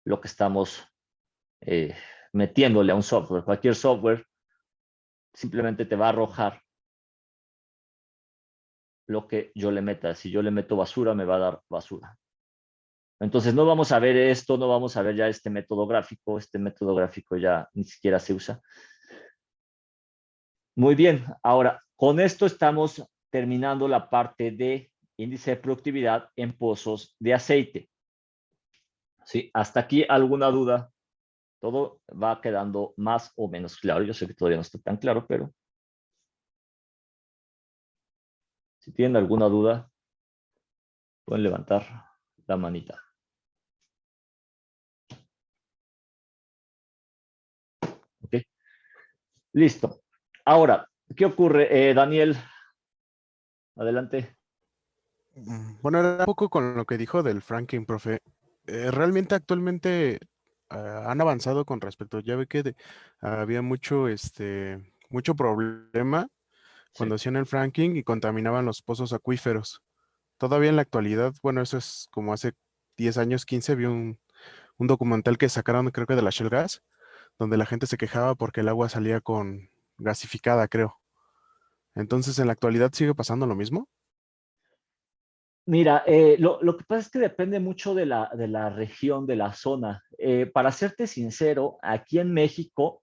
lo que estamos metiéndole a un software. Cualquier software simplemente te va a arrojar lo que yo le meta. Si yo le meto basura, me va a dar basura. Entonces no vamos a ver esto, no vamos a ver ya este método gráfico ya ni siquiera se usa. Muy bien, ahora con esto estamos terminando la parte de índice de productividad en pozos de aceite. ¿Sí? ¿Hasta aquí alguna duda? Todo va quedando más o menos claro. Yo sé que todavía no está tan claro, pero si tienen alguna duda, pueden levantar la manita. ¿Ok? Listo. Ahora, ¿qué ocurre? Daniel, adelante. Bueno, era un poco con lo que dijo del franking, profe. Realmente actualmente han avanzado con respecto. Ya ve que había mucho problema Sí. cuando hacían el franking y contaminaban los pozos acuíferos. Todavía en la actualidad, bueno, eso es como hace 10 años, 15, vi un documental que sacaron, creo que de la Shell Gas, donde la gente se quejaba porque el agua salía con gasificada, creo. Entonces, ¿en la actualidad sigue pasando lo mismo? Mira, lo que pasa es que depende mucho de la región, de la zona. Para serte sincero, aquí en México,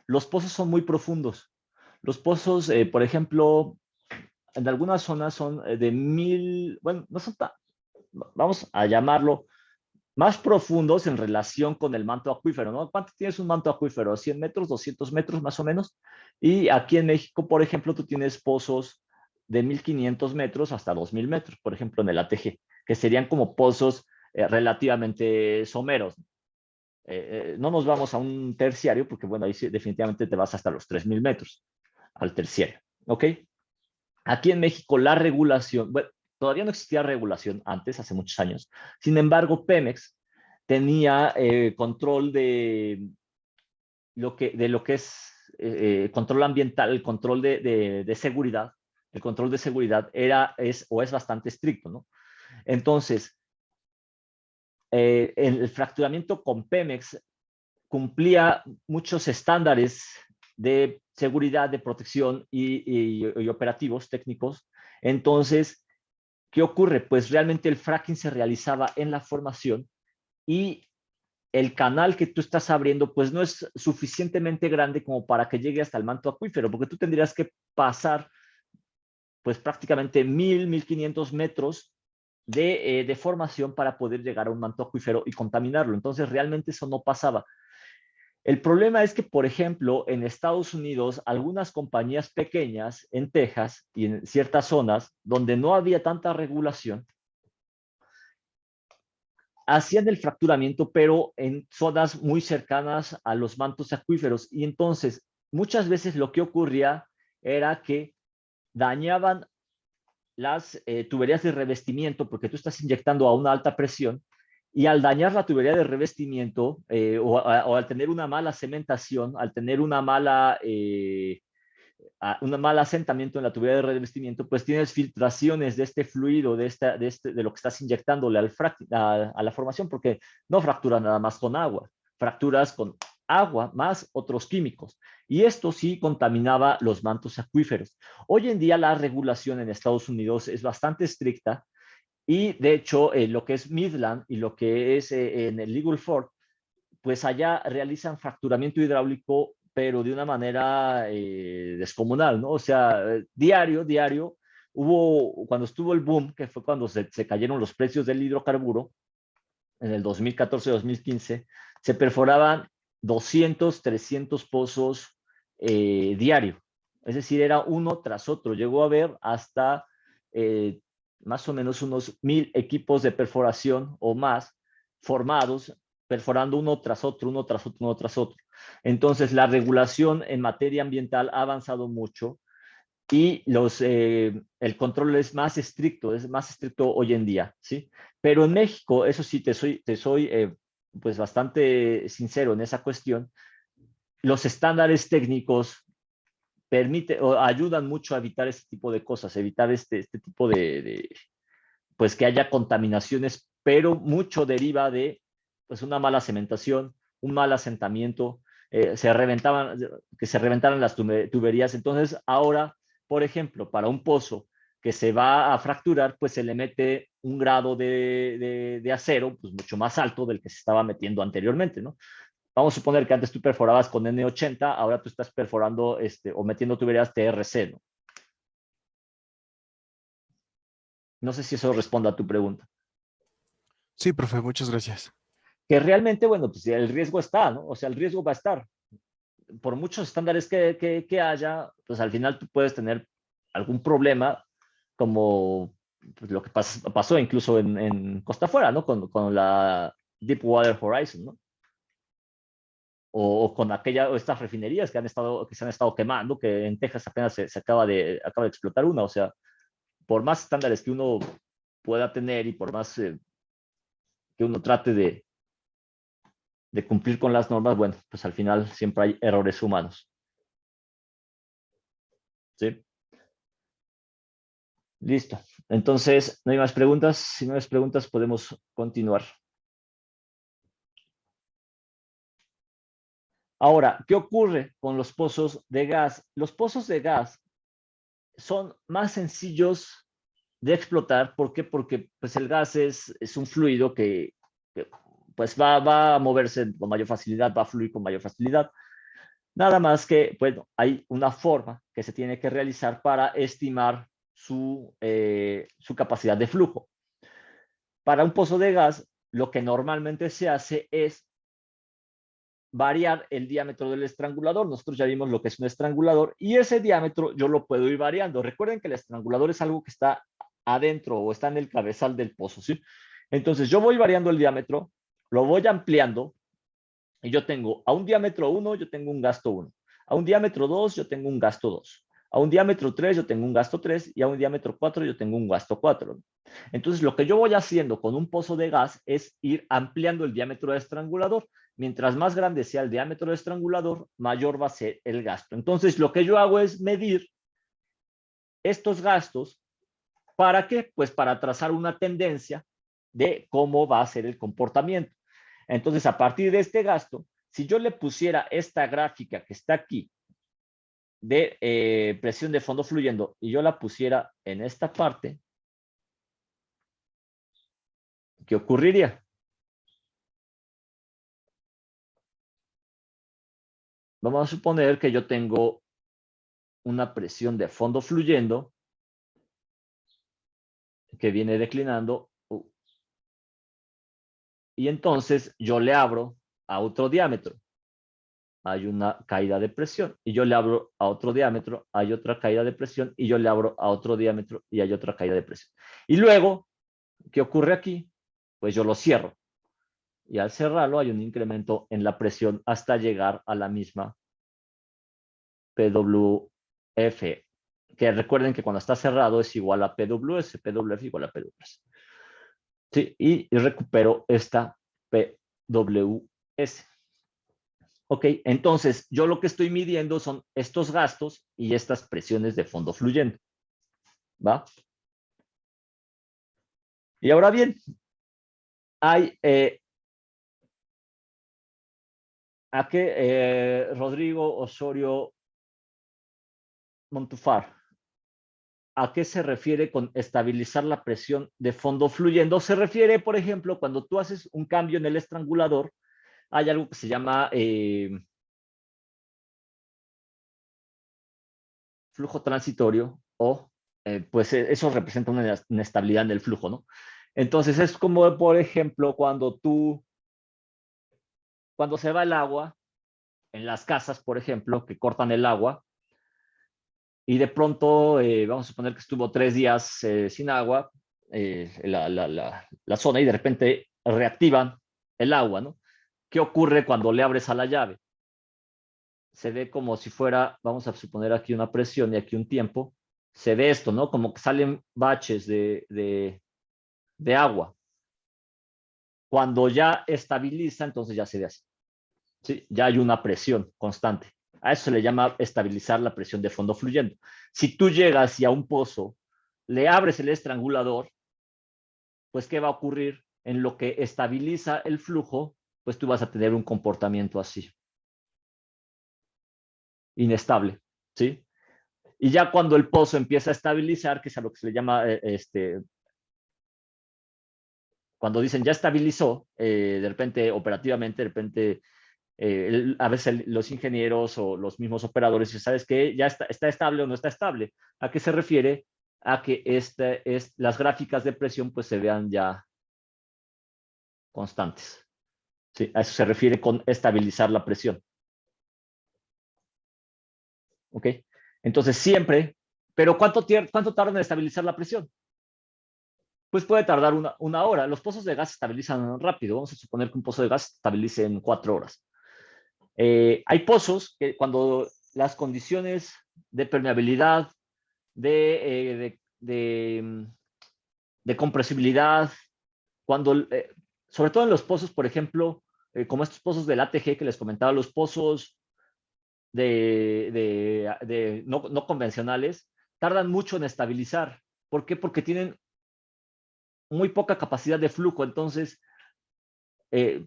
los pozos son muy profundos. Los pozos, por ejemplo, en algunas zonas son de 1000, bueno, no son tan, vamos a llamarlo, más profundos en relación con el manto acuífero, ¿no? ¿Cuánto tienes un manto acuífero? ¿100 metros, 200 metros más o menos? Y aquí en México, por ejemplo, tú tienes pozos de 1500 metros hasta 2000 metros, por ejemplo, en el ATG, que serían como pozos relativamente someros. No nos vamos a un terciario, porque bueno, ahí sí, definitivamente te vas hasta los 3000 metros al terciario, ¿ok? Aquí en México la regulación, bueno, todavía no existía regulación antes, hace muchos años. Sin embargo, Pemex tenía control de lo que es control ambiental, el control de seguridad. El control de seguridad es bastante estricto, ¿no? Entonces, el fracturamiento con Pemex cumplía muchos estándares de seguridad, de protección y operativos técnicos. Entonces, ¿qué ocurre? Pues realmente el fracking se realizaba en la formación y el canal que tú estás abriendo pues no es suficientemente grande como para que llegue hasta el manto acuífero, porque tú tendrías que pasar pues prácticamente 1500 metros de formación para poder llegar a un manto acuífero y contaminarlo. Entonces realmente eso no pasaba. El problema es que, por ejemplo, en Estados Unidos, algunas compañías pequeñas en Texas y en ciertas zonas donde no había tanta regulación, hacían el fracturamiento, pero en zonas muy cercanas a los mantos acuíferos. Y entonces, muchas veces lo que ocurría era que dañaban las tuberías de revestimiento, porque tú estás inyectando a una alta presión, y al dañar la tubería de revestimiento o al tener una mala cementación, al tener un mal asentamiento en la tubería de revestimiento, pues tienes filtraciones de este fluido, de lo que estás inyectándole a la formación, porque no fracturas nada más con agua, fracturas con agua más otros químicos. Y esto sí contaminaba los mantos acuíferos. Hoy en día la regulación en Estados Unidos es bastante estricta y de hecho lo que es Midland y lo que es en el Eagle Ford, pues allá realizan fracturamiento hidráulico, pero de una manera descomunal, ¿no? O sea, diario, cuando estuvo el boom, que fue cuando se cayeron los precios del hidrocarburo, en el 2014-2015, se perforaban 200, 300 pozos diario. Es decir, era uno tras otro. Llegó a haber hasta más o menos unos 1000 equipos de perforación o más formados, perforando uno tras otro, uno tras otro, uno tras otro. Entonces, la regulación en materia ambiental ha avanzado mucho y el control es más estricto hoy en día, ¿sí? Pero en México, eso sí, te soy pues bastante sincero en esa cuestión, los estándares técnicos o ayudan mucho a evitar este tipo de cosas, evitar este tipo pues que haya contaminaciones, pero mucho deriva de pues una mala cementación, un mal asentamiento, que se reventaran las tuberías. Entonces, ahora, por ejemplo, para un pozo que se va a fracturar, pues se le mete un grado de acero pues mucho más alto del que se estaba metiendo anteriormente, ¿no? Vamos a suponer que antes tú perforabas con N80, ahora tú estás perforando o metiendo tuberías TRC, ¿no? No sé si eso responde a tu pregunta. Sí, profe, muchas gracias. Que realmente, bueno, pues el riesgo está, ¿no? O sea, el riesgo va a estar. Por muchos estándares que haya, pues al final tú puedes tener algún problema, como pues, lo que pasó incluso en Costa Afuera, ¿no? Con la Deepwater Horizon, ¿no? O con o estas refinerías que se han estado quemando, que en Texas apenas se acaba de explotar una. O sea, por más estándares que uno pueda tener y por más que uno trate de cumplir con las normas, bueno, pues al final siempre hay errores humanos. ¿Sí? Listo. Entonces, ¿no hay más preguntas? Si no hay más preguntas, podemos continuar. Ahora, ¿qué ocurre con los pozos de gas? Los pozos de gas son más sencillos de explotar. ¿Por qué? Porque pues, el gas es un fluido que pues va a moverse con mayor facilidad, va a fluir con mayor facilidad. Nada más que, bueno, hay una forma que se tiene que realizar para estimar su capacidad de flujo. Para un pozo de gas, lo que normalmente se hace es variar el diámetro del estrangulador. Nosotros ya vimos lo que es un estrangulador y ese diámetro yo lo puedo ir variando. Recuerden que el estrangulador es algo que está adentro o está en el cabezal del pozo, ¿sí? Entonces yo voy variando el diámetro, lo voy ampliando y yo tengo a un diámetro 1, yo tengo un gasto 1. A un diámetro 2, yo tengo un gasto 2. A un diámetro 3, yo tengo un gasto 3 y a un diámetro 4, yo tengo un gasto 4. Entonces, lo que yo voy haciendo con un pozo de gas es ir ampliando el diámetro del estrangulador. Mientras más grande sea el diámetro del estrangulador, mayor va a ser el gasto. Entonces, lo que yo hago es medir estos gastos. ¿Para qué? Pues para trazar una tendencia de cómo va a ser el comportamiento. Entonces, a partir de este gasto, si yo le pusiera esta gráfica que está aquí de presión de fondo fluyendo y yo la pusiera en esta parte, ¿qué ocurriría? Vamos a suponer que yo tengo una presión de fondo fluyendo que viene declinando y entonces yo le abro a otro diámetro. Hay una caída de presión y yo le abro a otro diámetro, hay otra caída de presión y yo le abro a otro diámetro y hay otra caída de presión. Y luego, ¿qué ocurre aquí? Pues yo lo cierro y al cerrarlo hay un incremento en la presión hasta llegar a la misma PWF, que recuerden que cuando está cerrado es igual a PWS, PWF igual a PWS. Sí, y recupero esta PWS. Ok, entonces yo lo que estoy midiendo son estos gastos y estas presiones de fondo fluyendo. ¿Va? Y ahora bien, hay a que Rodrigo Osorio Montufar, ¿a qué se refiere con estabilizar la presión de fondo fluyendo? Se refiere, por ejemplo, cuando tú haces un cambio en el estrangulador, hay algo que se llama flujo transitorio o pues eso representa una inestabilidad en el flujo, ¿no? Entonces es como, por ejemplo, cuando se va el agua en las casas, por ejemplo, que cortan el agua y de pronto, vamos a suponer que estuvo 3 días sin agua, la zona, y de repente reactivan el agua, ¿no? ¿Qué ocurre cuando le abres a la llave? Se ve como si fuera, vamos a suponer aquí una presión y aquí un tiempo, se ve esto, ¿no? Como que salen baches de agua. Cuando ya estabiliza, entonces ya se ve así. ¿Sí? Ya hay una presión constante. A eso se le llama estabilizar la presión de fondo fluyendo. Si tú llegas y a un pozo le abres el estrangulador, pues ¿qué va a ocurrir? En lo que estabiliza el flujo, pues tú vas a tener un comportamiento así, inestable, ¿sí? Y ya cuando el pozo empieza a estabilizar, que es a lo que se le llama, cuando dicen ya estabilizó, de repente operativamente, de repente a veces los ingenieros o los mismos operadores dicen, ¿sabes qué? Ya está estable o no está estable. ¿A qué se refiere? A que las gráficas de presión pues se vean ya constantes. ¿Sí? A eso se refiere con estabilizar la presión. ¿Ok? Entonces siempre, pero ¿cuánto tarda en estabilizar la presión? Pues puede tardar una hora. Los pozos de gas se estabilizan rápido. Vamos a suponer que un pozo de gas se estabilice en 4 horas. Hay pozos que cuando las condiciones de permeabilidad, de compresibilidad, sobre todo en los pozos, por ejemplo, como estos pozos del ATG que les comentaba, los pozos no convencionales, tardan mucho en estabilizar. ¿Por qué? Porque tienen muy poca capacidad de flujo, entonces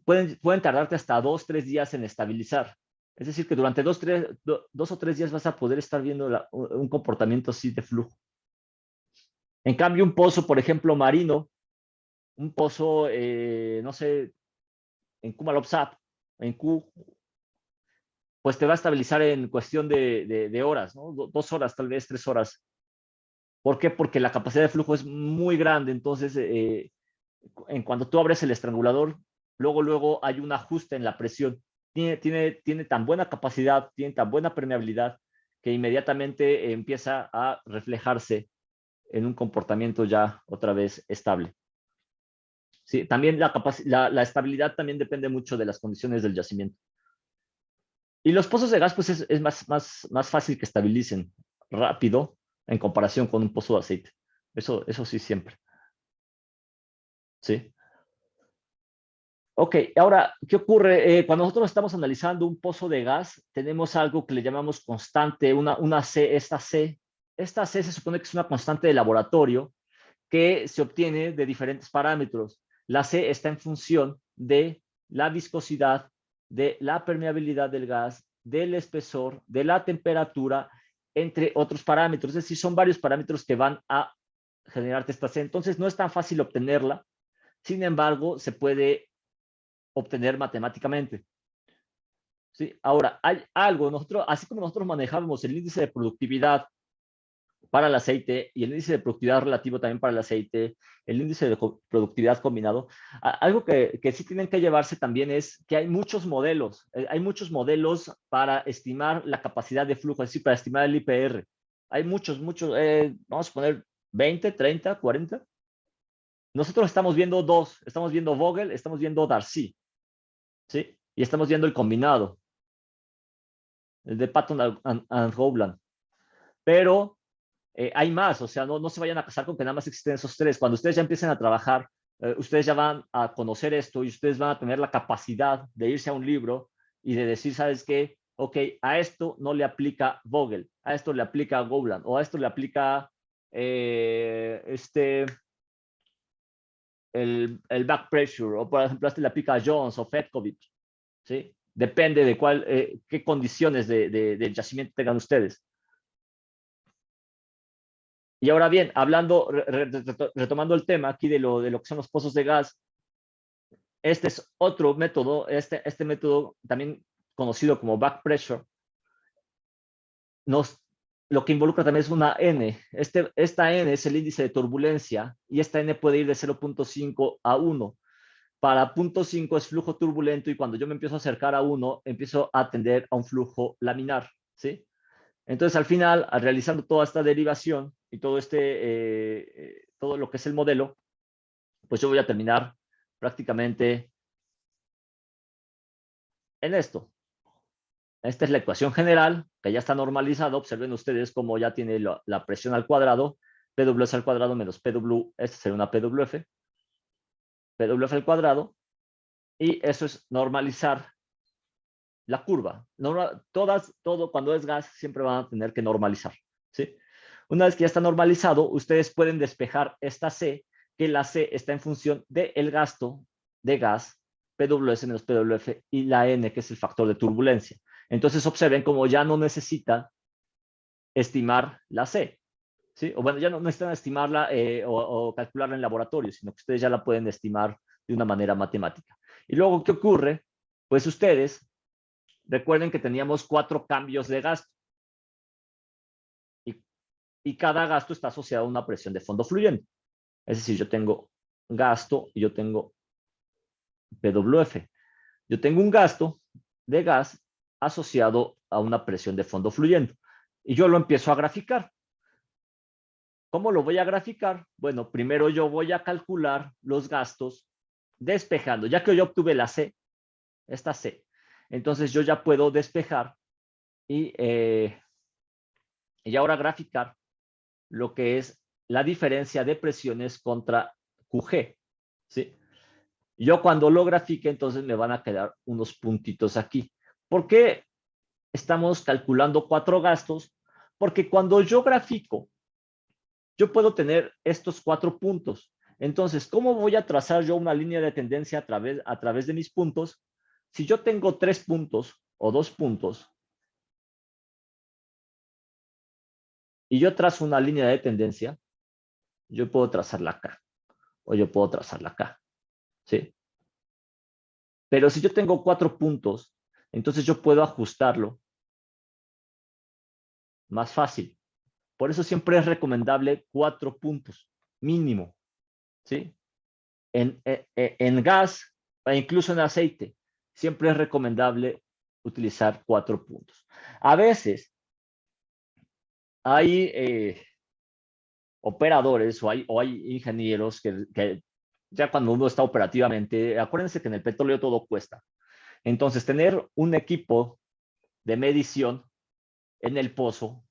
pueden tardarte hasta 2, 3 días en estabilizar. Es decir, que durante 2 o 3 días vas a poder estar viendo un comportamiento así de flujo. En cambio, un pozo, por ejemplo, marino, un pozo, no sé, en Kumalopsat, en Q, pues te va a estabilizar en cuestión de horas, ¿no? 2 horas, tal vez 3 horas. ¿Por qué? Porque la capacidad de flujo es muy grande, entonces en cuando tú abres el estrangulador, luego hay un ajuste en la presión. Tiene tan buena capacidad, tiene tan buena permeabilidad, que inmediatamente empieza a reflejarse en un comportamiento ya otra vez estable. Sí, también la estabilidad también depende mucho de las condiciones del yacimiento. Y los pozos de gas, pues es más fácil que estabilicen rápido en comparación con un pozo de aceite. Eso sí, siempre. ¿Sí? Ok, ahora, ¿qué ocurre? Cuando nosotros estamos analizando un pozo de gas, tenemos algo que le llamamos constante, una C, esta C. Esta C se supone que es una constante de laboratorio que se obtiene de diferentes parámetros. La C está en función de la viscosidad, de la permeabilidad del gas, del espesor, de la temperatura, entre otros parámetros. Es decir, son varios parámetros que van a generarte esta C. Entonces, no es tan fácil obtenerla. Sin embargo, se puede obtener matemáticamente. ¿Sí? Ahora, hay algo, así como nosotros manejamos el índice de productividad para el aceite y el índice de productividad relativo también para el aceite, el índice de productividad combinado, algo que sí tienen que llevarse también es que hay muchos modelos para estimar la capacidad de flujo, es decir, para estimar el IPR. Hay muchos, vamos a poner 20, 30, 40. Nosotros estamos viendo estamos viendo Vogel, estamos viendo Darcy, ¿sí? Y estamos viendo el combinado, el de Patton and Howland. Pero hay más, o sea, no se vayan a casar con que nada más existen esos tres. Cuando ustedes ya empiecen a trabajar, ustedes ya van a conocer esto y ustedes van a tener la capacidad de irse a un libro y de decir, ¿sabes qué? Ok, a esto no le aplica Vogel, a esto le aplica Howland, o a esto le aplica el back pressure, o por ejemplo, a este le aplica a Jones o Fetkovic, ¿sí? Depende de qué condiciones de yacimiento tengan ustedes. Y ahora bien, retomando el tema aquí de lo que son los pozos de gas, este es otro método, este método también conocido como back pressure, nos lo que involucra también es una N. Esta N es el índice de turbulencia y esta N puede ir de 0.5 a 1. Para 0.5 es flujo turbulento y cuando yo me empiezo a acercar a 1, empiezo a tender a un flujo laminar, ¿sí? Entonces, al final, realizando toda esta derivación y todo todo lo que es el modelo, pues yo voy a terminar prácticamente en esto. Esta es la ecuación general, que ya está normalizada. Observen ustedes cómo ya tiene la presión al cuadrado, PWS al cuadrado menos PW, esta sería una PWF, PWF al cuadrado, y eso es normalizar la curva. Todo cuando es gas siempre van a tener que normalizar, ¿sí? Una vez que ya está normalizado, ustedes pueden despejar esta C, que la C está en función del gasto de gas, PWS menos PWF, y la N, que es el factor de turbulencia. Entonces observen cómo ya no necesita estimar la C, ¿sí? O bueno, ya no necesitan estimarla o calcularla en laboratorio, sino que ustedes ya la pueden estimar de una manera matemática. Y luego, ¿qué ocurre? Pues ustedes recuerden que teníamos 4 cambios de gasto. Y cada gasto está asociado a una presión de fondo fluyente. Es decir, yo tengo gasto y yo tengo PWF. Yo tengo un gasto de gas asociado a una presión de fondo fluyente. Y yo lo empiezo a graficar. ¿Cómo lo voy a graficar? Bueno, primero yo voy a calcular los gastos despejando. Ya que yo obtuve la C, esta C, entonces yo ya puedo despejar y ahora graficar lo que es la diferencia de presiones contra QG, ¿sí? Yo cuando lo grafique, entonces me van a quedar unos puntitos aquí. ¿Por qué estamos calculando 4 gastos? Porque cuando yo grafico, yo puedo tener estos 4 puntos. Entonces, ¿cómo voy a trazar yo una línea de tendencia a través de mis puntos? Si yo tengo 3 puntos o 2 puntos, y yo trazo una línea de tendencia, yo puedo trazarla acá, o yo puedo trazarla acá, ¿sí? Pero si yo tengo 4 puntos, entonces yo puedo ajustarlo más fácil. Por eso siempre es recomendable 4 puntos, mínimo, ¿sí? En gas e incluso en aceite, siempre es recomendable utilizar 4 puntos. A veces hay operadores o hay ingenieros que ya cuando uno está operativamente, acuérdense que en el petróleo todo cuesta. Entonces, tener un equipo de medición en el pozo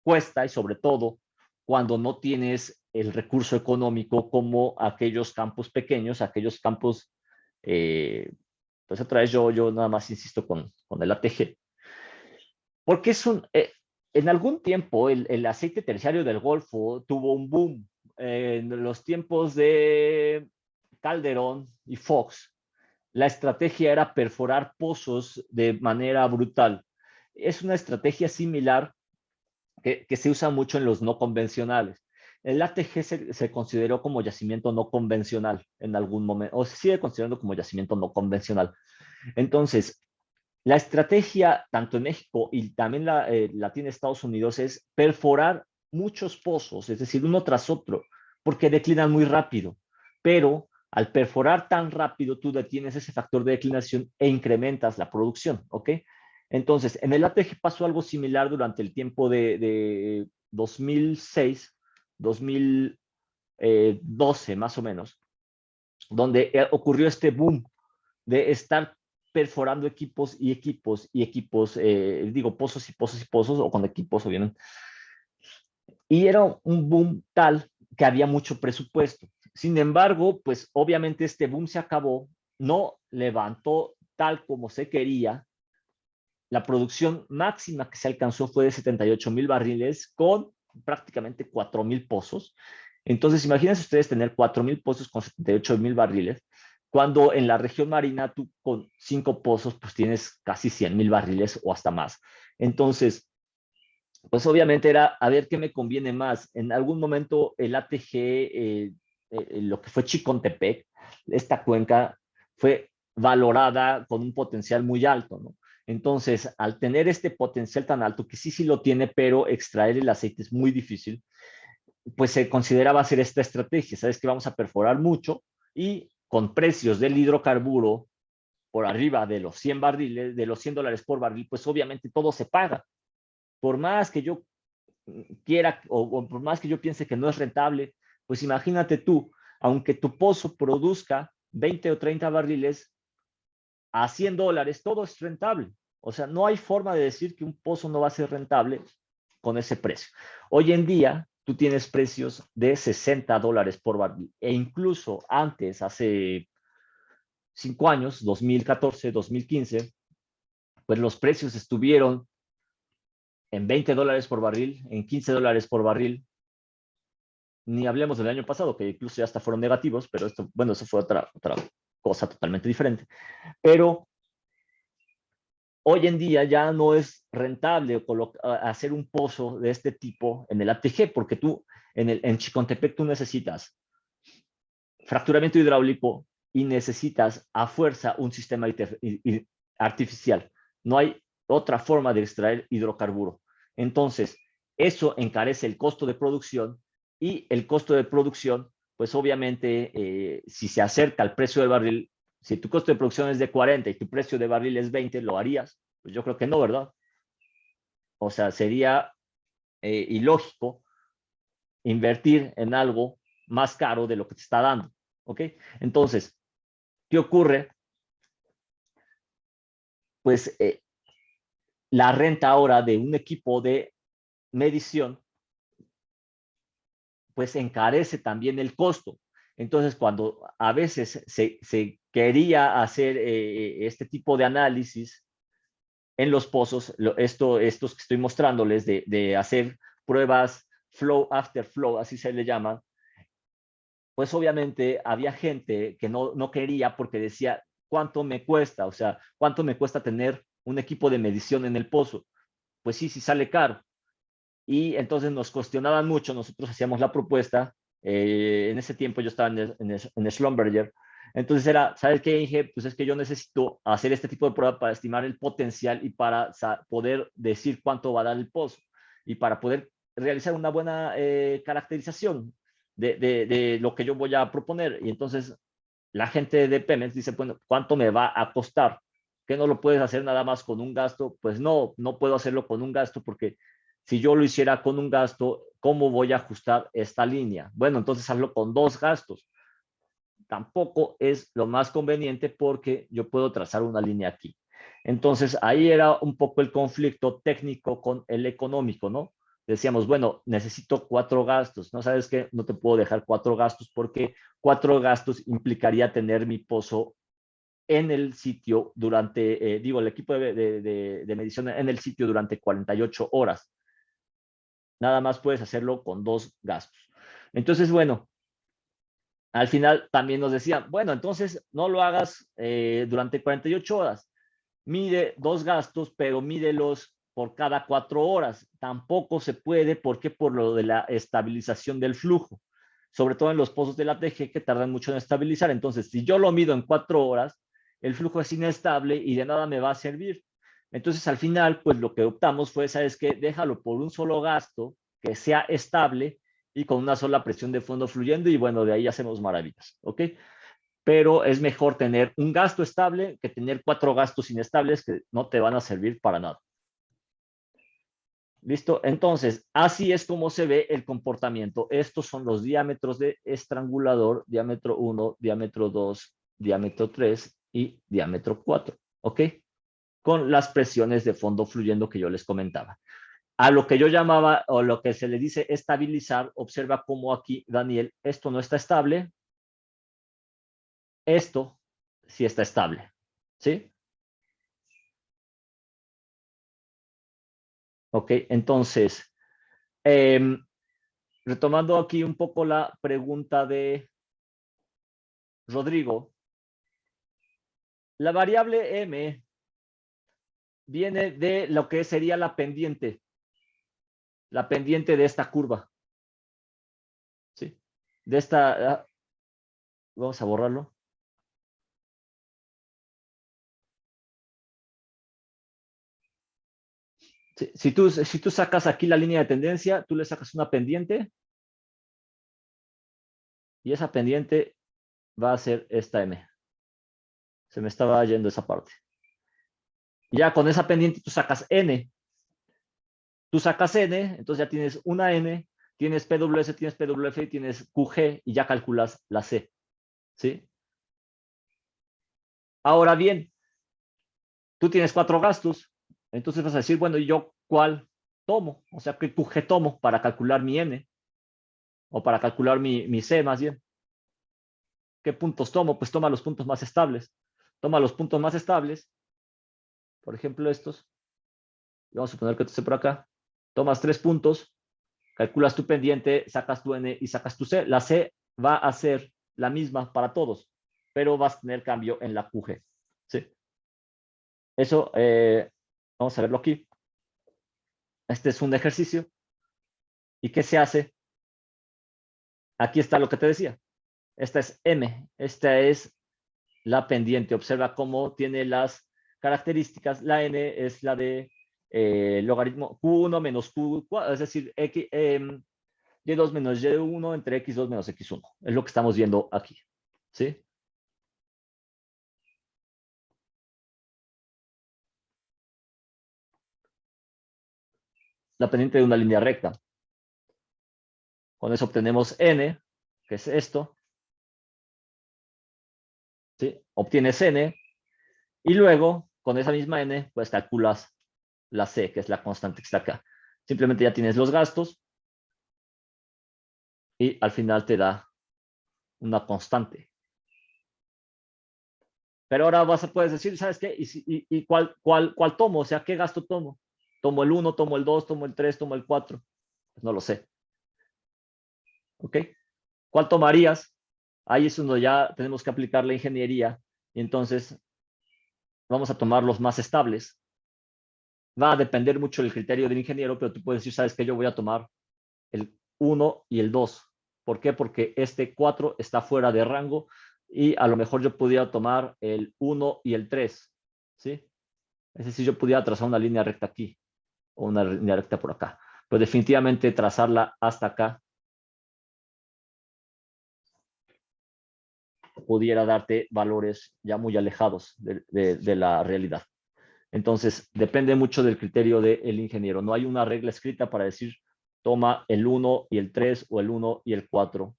cuesta y sobre todo cuando no tienes el recurso económico como aquellos campos pequeños, aquellos campos, pues otra vez yo nada más insisto con el ATG, porque en algún tiempo el aceite terciario del Golfo tuvo un boom. En los tiempos de Calderón y Fox, la estrategia era perforar pozos de manera brutal. Es una estrategia similar que se usa mucho en los no convencionales. El ATG se consideró como yacimiento no convencional en algún momento, o se sigue considerando como yacimiento no convencional. Entonces, la estrategia, tanto en México y también la tiene Estados Unidos, es perforar muchos pozos, es decir, uno tras otro, porque declinan muy rápido. Pero al perforar tan rápido, tú detienes ese factor de declinación e incrementas la producción, ¿ok? Entonces, en el ATG pasó algo similar durante el tiempo de 2006, 2012 más o menos, donde ocurrió este boom de estar perforando equipos y equipos y equipos, digo, pozos y pozos y pozos, o con equipos, obviamente. Y era un boom tal que había mucho presupuesto. Sin embargo, pues obviamente este boom se acabó, no levantó tal como se quería. La producción máxima que se alcanzó fue de 78,000 barriles con prácticamente 4,000 pozos. Entonces, imagínense ustedes tener 4,000 pozos con 78,000 barriles, cuando en la región marina tú con 5 pozos pues tienes casi 100,000 barriles o hasta más. Entonces, pues obviamente era a ver qué me conviene más. En algún momento el ATG, lo que fue Chicontepec, esta cuenca fue valorada con un potencial muy alto, ¿no? Entonces, al tener este potencial tan alto, que sí lo tiene, pero extraer el aceite es muy difícil, pues se consideraba hacer esta estrategia. Sabes que vamos a perforar mucho y con precios del hidrocarburo por arriba de los 100 barriles, de los $100 por barril, pues obviamente todo se paga. Por más que yo quiera o por más que yo piense que no es rentable, pues imagínate tú, aunque tu pozo produzca 20 o 30 barriles a $100, todo es rentable. O sea, no hay forma de decir que un pozo no va a ser rentable con ese precio. Hoy en día, tú tienes precios de $60 por barril e incluso antes, hace 5 años, 2014, 2015, pues los precios estuvieron en $20 por barril, en $15 por barril. Ni hablemos del año pasado, que incluso ya hasta fueron negativos, pero esto, bueno, eso fue otra cosa totalmente diferente. Pero hoy en día ya no es rentable hacer un pozo de este tipo en el ATG, porque tú en Chicontepec tú necesitas fracturamiento hidráulico y necesitas a fuerza un sistema artificial. No hay otra forma de extraer hidrocarburo. Entonces, eso encarece el costo de producción y el costo de producción, pues obviamente, si se acerca al precio del barril, si tu costo de producción es de 40 y tu precio de barril es 20, ¿lo harías? Pues yo creo que no, ¿verdad? O sea, sería ilógico invertir en algo más caro de lo que te está dando, ¿ok? Entonces, ¿qué ocurre? Pues la renta ahora de un equipo de medición, pues encarece también el costo. Entonces, cuando a veces se quería hacer este tipo de análisis en los pozos, estos que estoy mostrándoles de hacer pruebas flow after flow, así se le llama, pues obviamente había gente que no quería porque decía, ¿cuánto me cuesta? O sea, ¿cuánto me cuesta tener un equipo de medición en el pozo? Pues sí, sí sale caro. Y entonces nos cuestionaban mucho, nosotros hacíamos la propuesta, en ese tiempo yo estaba en Schlumberger, entonces era, ¿sabes qué, Inge? Pues es que yo necesito hacer este tipo de prueba para estimar el potencial y para poder decir cuánto va a dar el pozo y para poder realizar una buena caracterización de lo que yo voy a proponer. Y entonces la gente de Pemex dice, bueno, ¿cuánto me va a costar? ¿Que no lo puedes hacer nada más con un gasto? Pues no puedo hacerlo con un gasto porque si yo lo hiciera con un gasto, ¿cómo voy a ajustar esta línea? Bueno, entonces hazlo con 2 gastos. Tampoco es lo más conveniente porque yo puedo trazar una línea aquí. Entonces, ahí era un poco el conflicto técnico con el económico, ¿no? Decíamos, bueno, necesito 4 gastos. ¿No sabes qué? No te puedo dejar 4 gastos porque 4 gastos implicaría tener mi pozo en el sitio durante, el equipo de medición en el sitio durante 48 horas. Nada más puedes hacerlo con 2 gastos. Entonces, bueno, al final también nos decían, bueno, entonces no lo hagas durante 48 horas. Mide 2 gastos, pero mídelos por cada 4 horas. Tampoco se puede, ¿por qué? Por lo de la estabilización del flujo. Sobre todo en los pozos de la TG que tardan mucho en estabilizar. Entonces, si yo lo mido en 4 horas, el flujo es inestable y de nada me va a servir. Entonces, al final, pues lo que optamos fue, ¿sabes qué? Déjalo por un solo gasto que sea estable y con una sola presión de fondo fluyendo y bueno, de ahí hacemos maravillas, ¿ok? Pero es mejor tener un gasto estable que tener 4 gastos inestables que no te van a servir para nada. ¿Listo? Entonces, así es como se ve el comportamiento. Estos son los diámetros de estrangulador, diámetro 1, diámetro 2, diámetro 3 y diámetro 4, ¿ok? Con las presiones de fondo fluyendo que yo les comentaba. A lo que yo llamaba, o lo que se le dice estabilizar, observa cómo aquí, Daniel, esto no está estable, esto sí está estable, ¿sí? Ok, entonces, retomando aquí un poco la pregunta de Rodrigo, la variable M viene de lo que sería la pendiente de esta curva, ¿sí? De esta, vamos a borrarlo. Si tú sacas aquí la línea de tendencia, tú le sacas una pendiente y esa pendiente va a ser esta M. Se me estaba yendo esa parte. Ya con esa pendiente tú sacas N. Tú sacas N, entonces ya tienes una N, tienes PWS, tienes PWF y tienes QG y ya calculas la C. ¿Sí? Ahora bien, tú tienes 4 gastos, entonces vas a decir, bueno, ¿y yo cuál tomo? O sea, ¿qué QG tomo para calcular mi N? O para calcular mi C más bien. ¿Qué puntos tomo? Pues toma los puntos más estables. Toma los puntos más estables, por ejemplo estos. Vamos a suponer que esté por acá. Tomas 3 puntos, calculas tu pendiente, sacas tu N y sacas tu C. La C va a ser la misma para todos, pero vas a tener cambio en la QG. ¿Sí? Eso, vamos a verlo aquí. Este es un ejercicio. ¿Y qué se hace? Aquí está lo que te decía. Esta es M. Esta es la pendiente. Observa cómo tiene las características. La N es la de logaritmo Q1 menos Q4, es decir, Y2 menos Y1 entre X2 menos X1. Es lo que estamos viendo aquí. ¿Sí? La pendiente de una línea recta. Con eso obtenemos N, que es esto. ¿Sí? Obtienes N. Y luego, con esa misma N, pues calculas la C, que es la constante que está acá. Simplemente ya tienes los gastos. Y al final te da una constante. Pero ahora puedes decir, ¿sabes qué? ¿Y cuál tomo? O sea, ¿qué gasto tomo? ¿Tomo el 1, tomo el 2, tomo el 3, tomo el 4? Pues no lo sé. ¿Ok? ¿Cuál tomarías? Ahí es donde ya tenemos que aplicar la ingeniería. Y entonces vamos a tomar los más estables. Va a depender mucho del criterio del ingeniero, pero tú puedes decir, ¿sabes qué? Yo voy a tomar el 1 y el 2. ¿Por qué? Porque este 4 está fuera de rango y a lo mejor yo pudiera tomar el 1 y el 3. ¿Sí? Es decir, yo pudiera trazar una línea recta aquí o una línea recta por acá. Pues definitivamente trazarla hasta acá pudiera darte valores ya muy alejados de la realidad. Entonces, depende mucho del criterio del ingeniero. No hay una regla escrita para decir toma el 1 y el 3 o el 1 y el 4.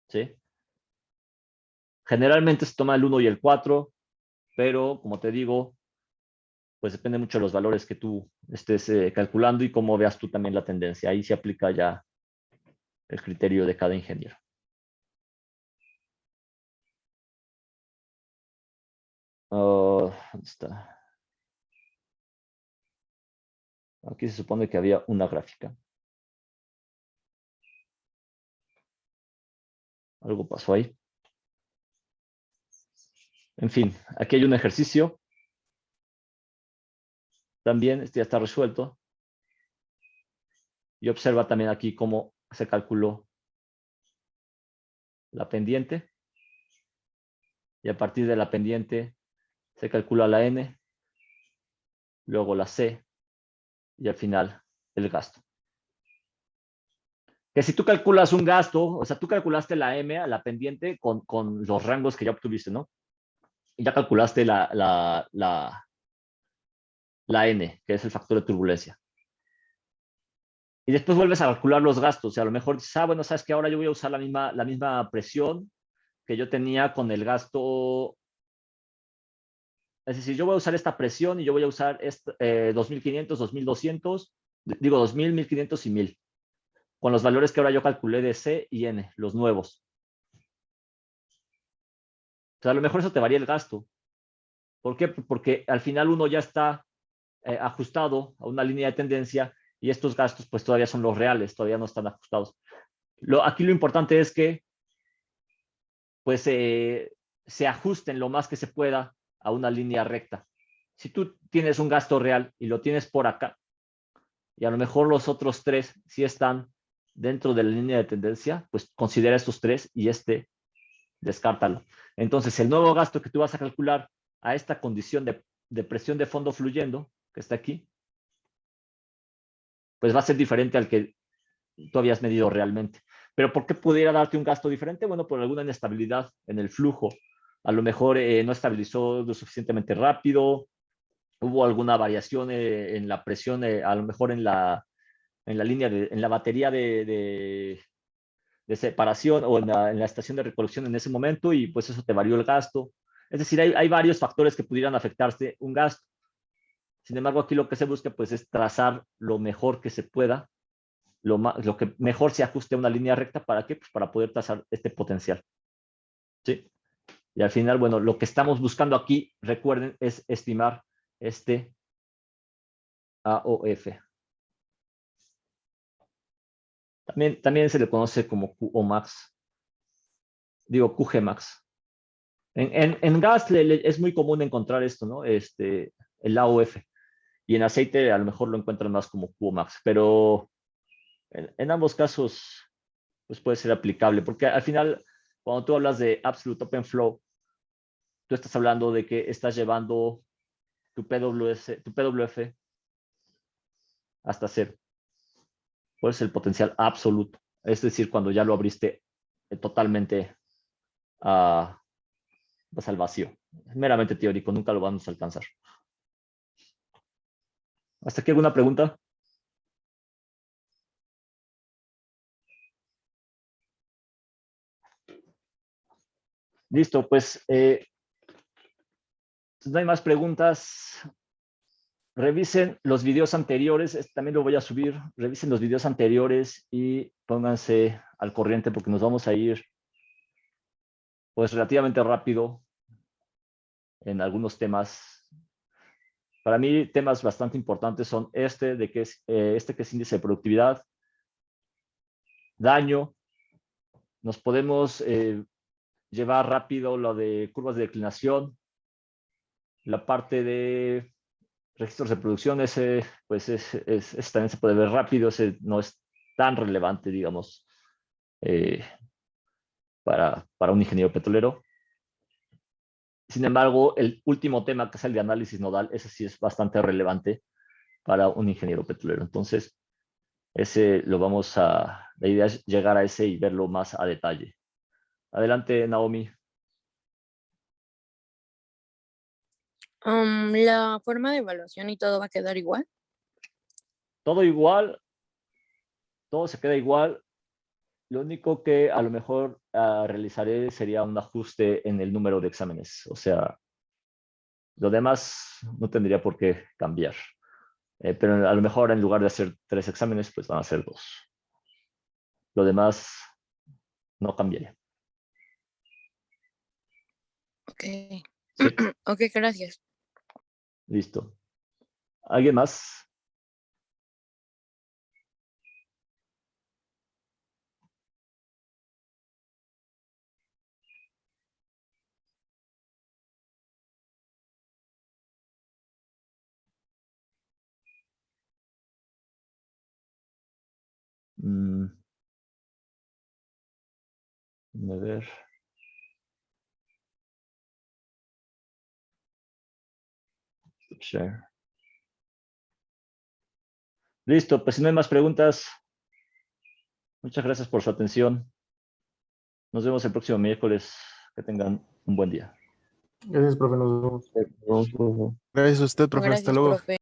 ¿Sí? Generalmente se toma el 1 y el 4, pero como te digo, pues depende mucho de los valores que tú estés calculando y cómo veas tú también la tendencia. Ahí se aplica ya el criterio de cada ingeniero. ¿Dónde está? Aquí se supone que había una gráfica. Algo pasó ahí. En fin, aquí hay un ejercicio. También este ya está resuelto. Y observa también aquí cómo se calculó la pendiente. Y a partir de la pendiente se calcula la N, luego la C y al final el gasto. Que si tú calculas un gasto, o sea, tú calculaste la M a la pendiente con los rangos que ya obtuviste, ¿no? Y ya calculaste la N, que es el factor de turbulencia. Y después vuelves a calcular los gastos. Y a lo mejor dices, bueno, sabes que ahora yo voy a usar la misma presión que yo tenía con el gasto. Es decir, yo voy a usar esta presión y yo voy a usar 2.500, 2.200, digo 2.000, 1.500 y 1.000. Con los valores que ahora yo calculé de C y N, los nuevos. O sea, a lo mejor eso te varía el gasto. ¿Por qué? Porque al final uno ya está ajustado a una línea de tendencia y estos gastos pues todavía son los reales, todavía no están ajustados. Aquí lo importante es que pues se ajusten lo más que se pueda a una línea recta. Si tú tienes un gasto real y lo tienes por acá, y a lo mejor los otros 3 sí están dentro de la línea de tendencia, pues considera estos 3 y descártalo. Entonces, el nuevo gasto que tú vas a calcular a esta condición de de presión de fondo fluyendo, que está aquí, pues va a ser diferente al que tú habías medido realmente. Pero ¿por qué pudiera darte un gasto diferente? Bueno, por alguna inestabilidad en el flujo. A lo mejor no estabilizó lo suficientemente rápido, hubo alguna variación en la presión, a lo mejor en la línea, en la batería de separación o en la estación de recolección en ese momento, y pues eso te varió el gasto. Es decir, hay varios factores que pudieran afectarse un gasto. Sin embargo, aquí lo que se busca pues es trazar lo mejor que se pueda, lo que mejor se ajuste a una línea recta. ¿Para qué? Pues para poder trazar este potencial. ¿Sí? Y al final, bueno, lo que estamos buscando aquí, recuerden, es estimar este AOF. También se le conoce como QO max. Digo, QG max. En gas es muy común encontrar esto, ¿no? El AOF. Y en aceite a lo mejor lo encuentran más como QO max. Pero en ambos casos, pues puede ser aplicable. Porque al final, cuando tú hablas de Absolute Open Flow, tú estás hablando de que estás llevando tu PWF hasta cero. Pues el potencial absoluto. Es decir, cuando ya lo abriste totalmente pues al vacío. Es meramente teórico, nunca lo vamos a alcanzar. ¿Hasta aquí alguna pregunta? Listo, pues no hay más preguntas. Revisen los videos anteriores, también lo voy a subir. Revisen los videos anteriores y pónganse al corriente porque nos vamos a ir pues relativamente rápido en algunos temas. Para mí, temas bastante importantes son que es índice de productividad, daño. Nos podemos llevar rápido lo de curvas de declinación, la parte de registros de producción, pues también se puede ver rápido, ese no es tan relevante, digamos, para un ingeniero petrolero. Sin embargo, el último tema, que es el de análisis nodal, ese sí es bastante relevante para un ingeniero petrolero. Entonces, la idea es llegar a ese y verlo más a detalle. Adelante, Naomi. La forma de evaluación y todo va a quedar igual. Todo igual, todo se queda igual. Lo único que a lo mejor realizaré sería un ajuste en el número de exámenes. O sea, lo demás no tendría por qué cambiar. Pero a lo mejor en lugar de hacer 3 exámenes, pues van a ser 2. Lo demás no cambiaría. Ok. Sí, Ok, gracias. listo. ¿Alguien más? A ver. Share. Listo, pues si no hay más preguntas, muchas gracias por su atención. Nos vemos el próximo miércoles. Que tengan un buen día. Gracias, profe. Nos vemos. Gracias a usted, profe. Hasta Gracias, luego. profe.